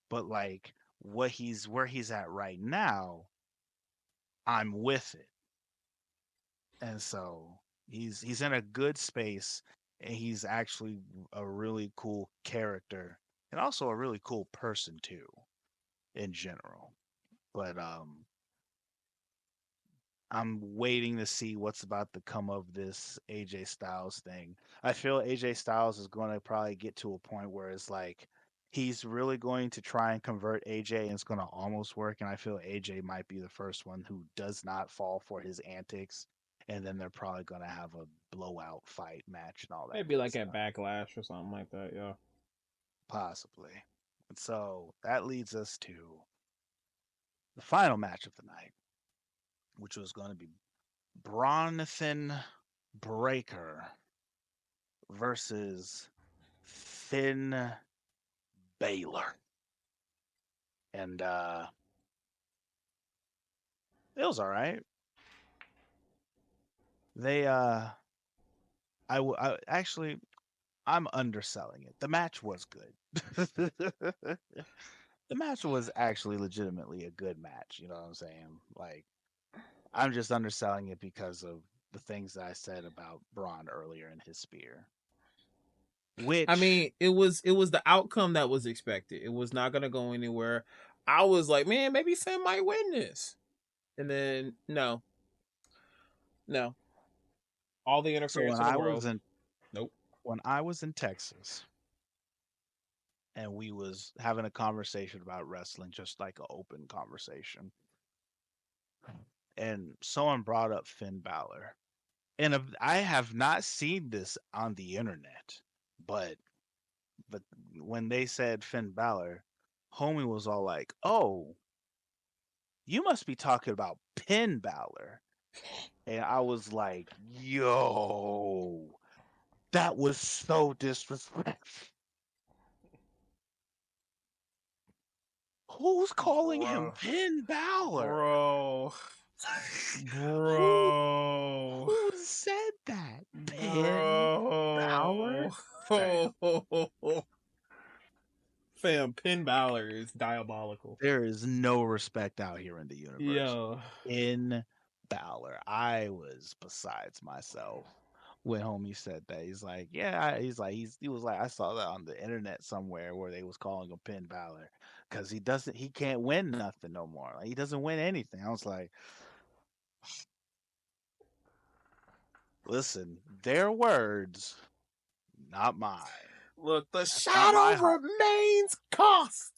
But like where he's at right now, I'm with it. And so he's in a good space, and he's actually a really cool character and also a really cool person too in general. But I'm waiting to see what's about to come of this AJ Styles thing. I feel AJ Styles is going to probably get to a point where it's like he's really going to try and convert AJ, and it's going to almost work. And I feel AJ might be the first one who does not fall for his antics. And then they're probably going to have a blowout fight match and all that Maybe good like at stuff, Backlash or something like that. Yeah. possibly. And so that leads us to the final match of the night, which was going to be Bronathan Breaker versus Finn Balor. And it was all right. They actually I'm underselling it. The match was good. The match was actually legitimately a good match, you know what I'm saying? Like I'm just underselling it because of the things that I said about Braun earlier in his spear. I Which mean, it was the outcome that was expected. It was not gonna go anywhere. I was like, man, maybe Finn might win this, and then no, all the so interference in the world. Nope. when I was in Texas and we was having a conversation about wrestling, just like an open conversation, and someone brought up Finn Balor. And I have not seen this on the internet, but but when they said Finn Balor, homie was all like, "Oh, you must be talking about Penn Balor." And I was like, "Yo, that was so disrespectful. Who's calling him Bro, Penn Balor? bro, Who bro, who said that? Penn Balor? bro. Fam, Fam, Finn Balor is diabolical. there is no respect out here in the universe. Yo, In Balor, I was besides myself when homie said that. He's like, yeah, he was like, I saw that on the internet somewhere where they was calling him Penn Balor because he can't win nothing no more. Like, he doesn't win anything. I was like, listen, their words, not mine. look, the That's not my shadow hot. remains cost.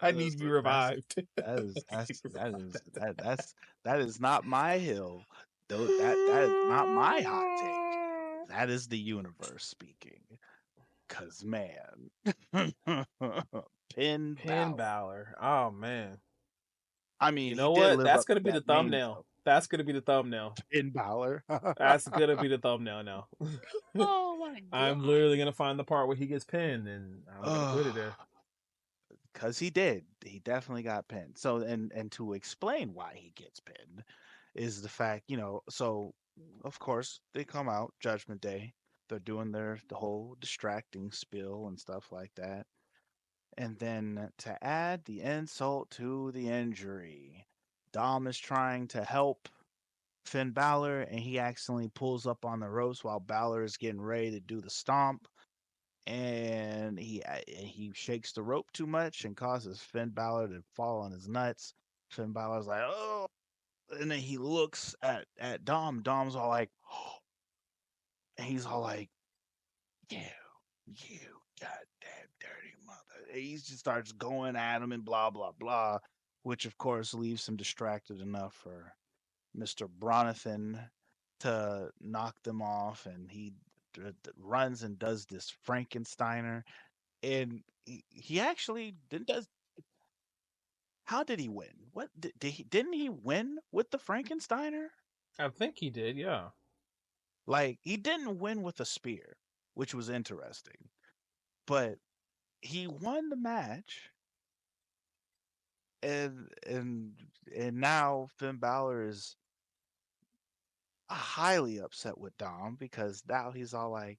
I need to be Listen, that's revived. that I is need to be revived. that is not my hill. Though that is not my hot take. That is the universe speaking. Cause man, Finn Finn Balor. Balor. Oh man. I You mean, he know did what? live That's up gonna to be the that name thumbnail. though. That's gonna be the thumbnail. Finn Balor. That's gonna be the thumbnail now. Oh my I'm god. literally gonna find the part where he gets pinned, and I'm gonna put it there. Because he did. He definitely got pinned. So and to explain why he gets pinned is the fact, so of course they come out Judgment Day. They're doing the whole distracting spill and stuff like that. And then to add the insult to the injury, Dom is trying to help Finn Balor and he accidentally pulls up on the ropes while Balor is getting ready to do the stomp and he shakes the rope too much and causes Finn Balor to fall on his nuts. Finn Balor's like, oh, and then he looks at Dom. Dom's all like, oh, and he's all like, you, you goddamn dirty mother. And he just starts going at him and blah blah blah, which of course leaves him distracted enough for Mr. Bronathan to knock them off, and he runs and does this Frankensteiner and he actually didn't does how did he win? What didn't he win with the Frankensteiner? I think he did. Yeah. Like he didn't win with a spear, which was interesting, but he won the match, and now Finn Balor is highly upset with Dom because now he's all like,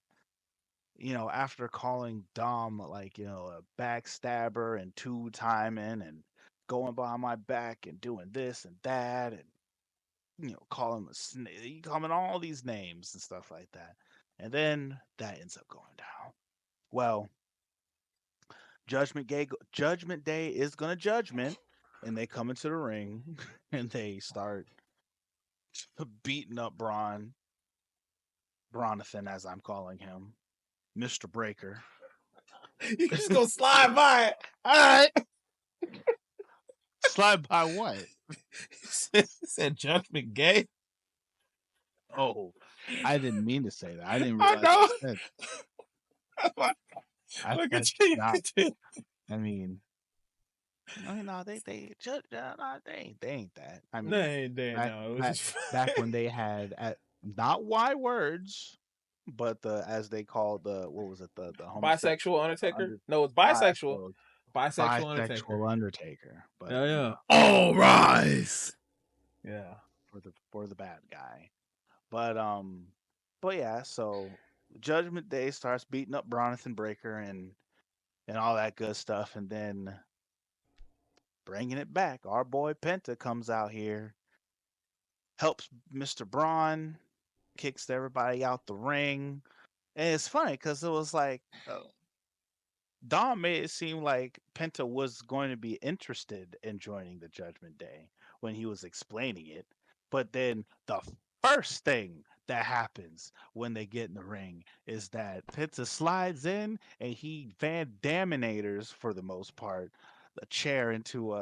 after calling Dom like, a backstabber and two timing and going behind my back and doing this and that and call him a snake, you call him all these names and stuff like that. And then that ends up going down. Well, Judgment Day is gonna judgment, and they come into the ring and they start beating up Bronathan, as I'm calling him, Mr. Breaker. You just gonna slide by it. All right. Slide by what? He said Judgment Gay. Oh, I didn't mean to say that. I didn't I realize I know. said. Look at That's you. not. I mean, no, they ain't that. I mean, No, back no. It was back just back when they had at not Y words, but as they called what was it, the homosexual, Bisexual Undertaker? under No, it's bisexual. so Bisexual Undertaker. bisexual Undertaker, but Yeah, yeah. All rise. Yeah. for the bad guy. But yeah, so Judgment Day starts beating up Bronathan Breaker and all that good stuff, and then bringing it back, our boy Penta comes out here, helps Mr. Braun, kicks everybody out the ring, and it's funny because it was like Dom made it seem like Penta was going to be interested in joining the Judgment Day when he was explaining it. But then the first thing that happens when they get in the ring is that Penta slides in and he Van Daminators, for the most part, a chair into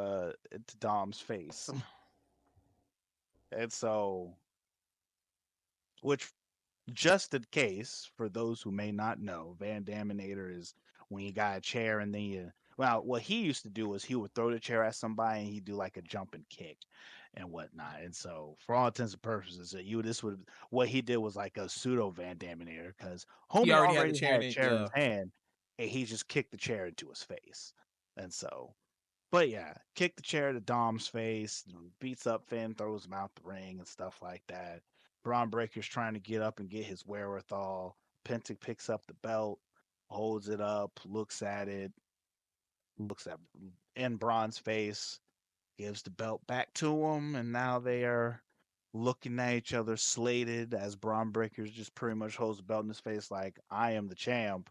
Dom's face. And so, which just in case, for those who may not know, Van Daminator is when you got a chair and then well, what he used to do was he would throw the chair at somebody and he'd do like a jumping kick and whatnot. And so, for all intents and purposes, what he did was like a pseudo Van Daminator because He Homie already had the already chair had in a it. chair in Yeah. his hand and he just kicked the chair into his face. And so, but yeah, kicked the chair to Dom's face, beats up Finn, throws him out the ring and stuff like that. Braun Breaker's trying to get up and get his wherewithal. Penta picks up the belt, holds it up, looks at it, looks at in Braun's face, gives the belt back to him, and now they are looking at each other slated as Braun Breaker's just pretty much holds the belt in his face like, I am the champ.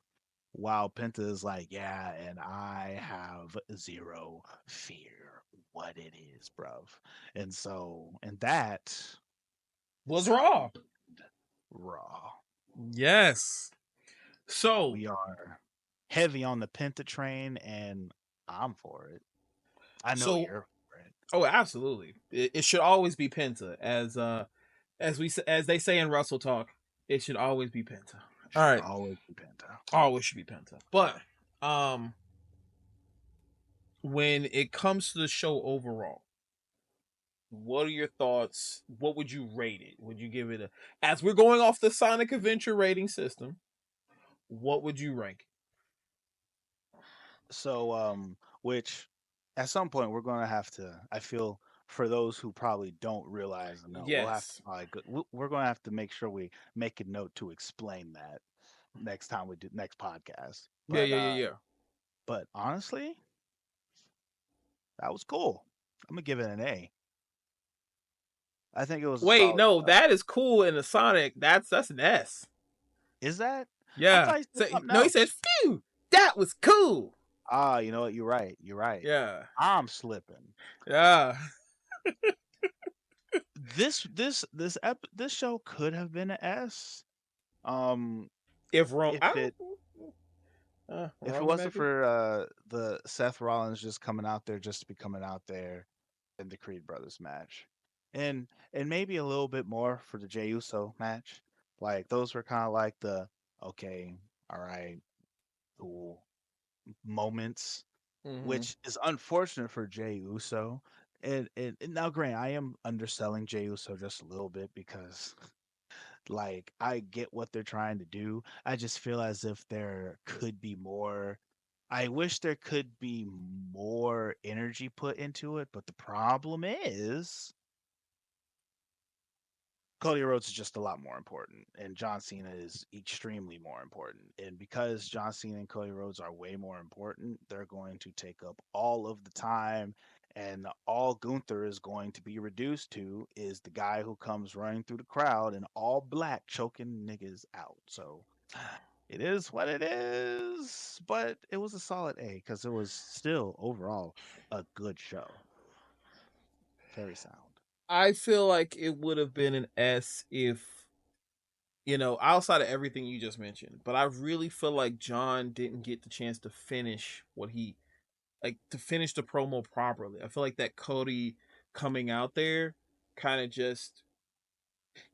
While Penta is like, yeah, and I have zero fear what it is, bruv. And so, and that Was Raw. Raw. Yes. So We are heavy on the Penta train, and I'm for it. I know so you're for it. oh, absolutely. It should always be Penta, as they say in Russell Talk. It should always be Penta. All Should right, always be Penta. always should be Penta. But um, when it comes to the show overall, what are your thoughts? What would you rate it? Would you give it a? As we're going off the Sonic Adventure rating system, what would you rank? So, which at some point we're gonna have to. I feel for those who probably don't realize, no, we'll have to Yes. probably we're gonna have to make sure we make a note to explain that next time we do next podcast. Yeah, yeah, yeah, yeah. But honestly, that was cool. I'm gonna give it an A. I think it was a Wait, solid no, show. that is cool in the Sonic. That's an S. Is that? I Yeah. thought he said something No, he else. said, "Phew, that was cool." Ah, you know what? You're right. You're right. Yeah. I'm slipping. Yeah. This show could have been an S. Um, If wrong, if I it if it Roman wasn't maybe. for the Seth Rollins just coming out there just to be coming out there in the Creed Brothers match, and maybe a little bit more for the Jey Uso match. Like those were kind of like the okay, all right, cool moments, Mm-hmm. which is unfortunate for Jey Uso. And now, Grant, I am underselling Jey Uso just a little bit because like I get what they're trying to do. I just feel as if there could be more. I wish there could be more energy put into it, but the problem is Cody Rhodes is just a lot more important, and John Cena is extremely more important. And because John Cena and Cody Rhodes are way more important, they're going to take up all of the time. And all Gunther is going to be reduced to is the guy who comes running through the crowd in all black, choking niggas out. So it is what it is. But it was a solid A because it was still overall a good show. Very sound. I feel like it would have been an S if outside of everything you just mentioned. But I really feel like John didn't get the chance to finish to finish the promo properly. I feel like that Cody coming out there kind of just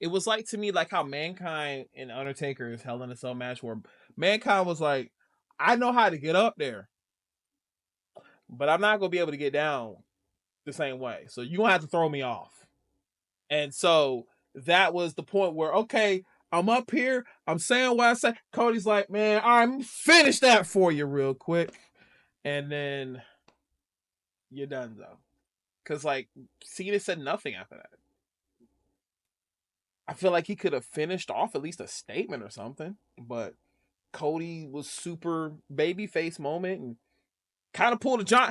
it was like to me like how Mankind and Undertaker's Hell in a Cell match where Mankind was like, I know how to get up there, but I'm not gonna be able to get down the same way. So you gonna have to throw me off. And so that was the point where, okay, I'm up here. I'm saying what I say. Cody's like, man, I'm finish that for you real quick. And then you're done, though. Because, like, Cena said nothing after that. I feel like he could have finished off at least a statement or something. But Cody was super babyface moment and kind of pulled an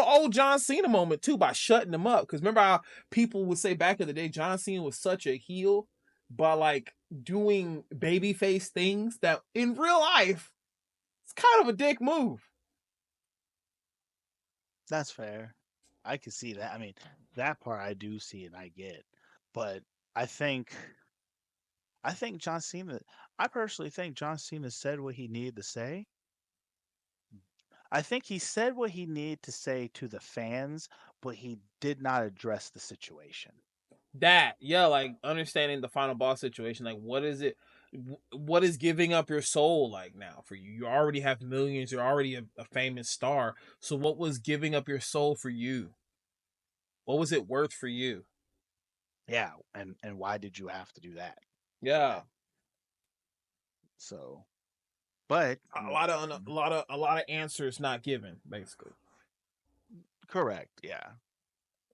old John Cena moment too by shutting him up. Because remember how people would say back in the day John Cena was such a heel by like doing babyface things that in real life it's kind of a dick move. That's fair. I can see that. I mean, that part I do see and I get. But I think John Cena I personally think John Cena said what he needed to say. I think he said what he needed to say to the fans, but he did not address the situation. That, yeah, like understanding the final boss situation, like what is it, what is giving up your soul like now for you? You already have millions, you're already a famous star, so what was giving up your soul for you? What was it worth for you? Yeah, and why did you have to do that? Yeah, So, but a lot of answers not given, basically. correct, yeah.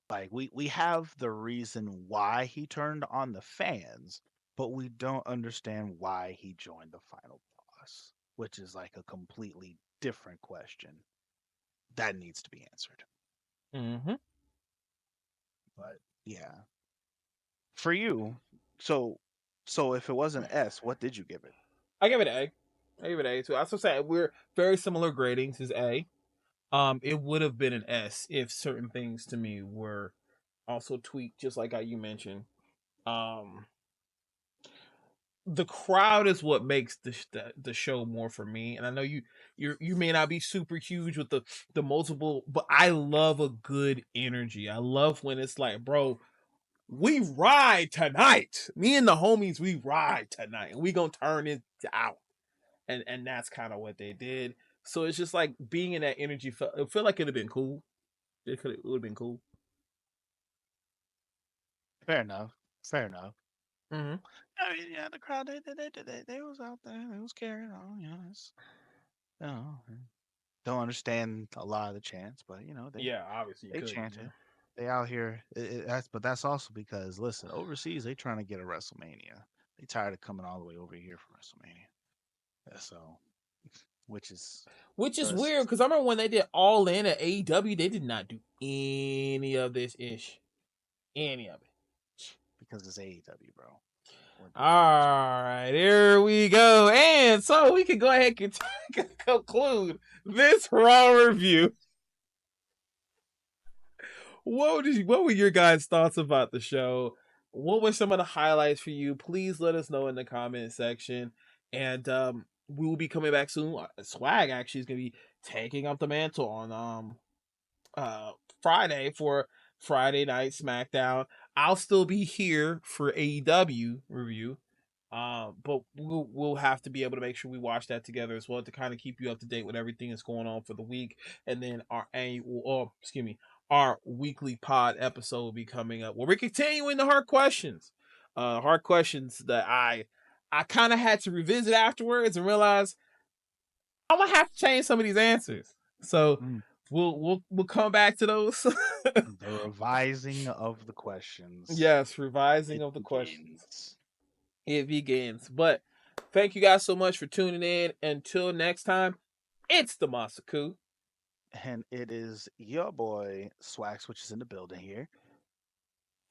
Like we have the reason why he turned on the fans, but we don't understand why he joined the final boss, which is like a completely different question that needs to be answered. Mm-hmm. But yeah, for you, so if it wasn't S, what did you give it? I give it A. I give it A too. I was say we're very similar gradings as A. It would have been an S if certain things to me were also tweaked, just like how you mentioned. Um, the crowd is what makes the show more for me, and I know you may not be super huge with the multiple, but I love a good energy. I love when it's like, bro, we ride tonight. Me and the homies, we ride tonight, and we gonna turn it out. And that's kind of what they did. So it's just like being in that energy. It feel like it'd have been cool. It would have been cool. Fair enough. Fair enough. Mm-hmm. I mean, yeah, the crowd they was out there. They was carrying on. You know, you know, don't understand a lot of the chants, but you know Yeah, obviously you they couldn't. chanted. They out here. That's also because listen, overseas they trying to get a WrestleMania. They tired of coming all the way over here for WrestleMania. So, which is Which is us weird because I remember when they did All In at AEW, they did not do any of this ish, any of it. because it's AEW, bro. All right, here we go, and so we can go ahead and conclude this Raw review. What were your guys' thoughts about the show? What were some of the highlights for you? Please let us know in the comment section. And we will be coming back soon. Swag actually is gonna be taking up the mantle on Friday for Friday Night SmackDown. I'll still be here for AEW review. But we'll have to be able to make sure we watch that together as well to kind of keep you up to date with everything that's going on for the week. And then our our weekly pod episode will be coming up where we're continuing the hard questions. Hard questions that I kind of had to revisit afterwards and realize I'm gonna have to change some of these answers. So we'll come back to those. the revising of the questions. Yes, revising It of the questions. begins. It begins. But thank you guys so much for tuning in. Until next time, it's the Masaku. And it is your boy Swax, which is in the building here.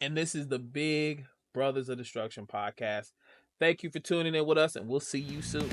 And this is the Big Brothers of Destruction podcast. Thank you for tuning in with us, and we'll see you soon.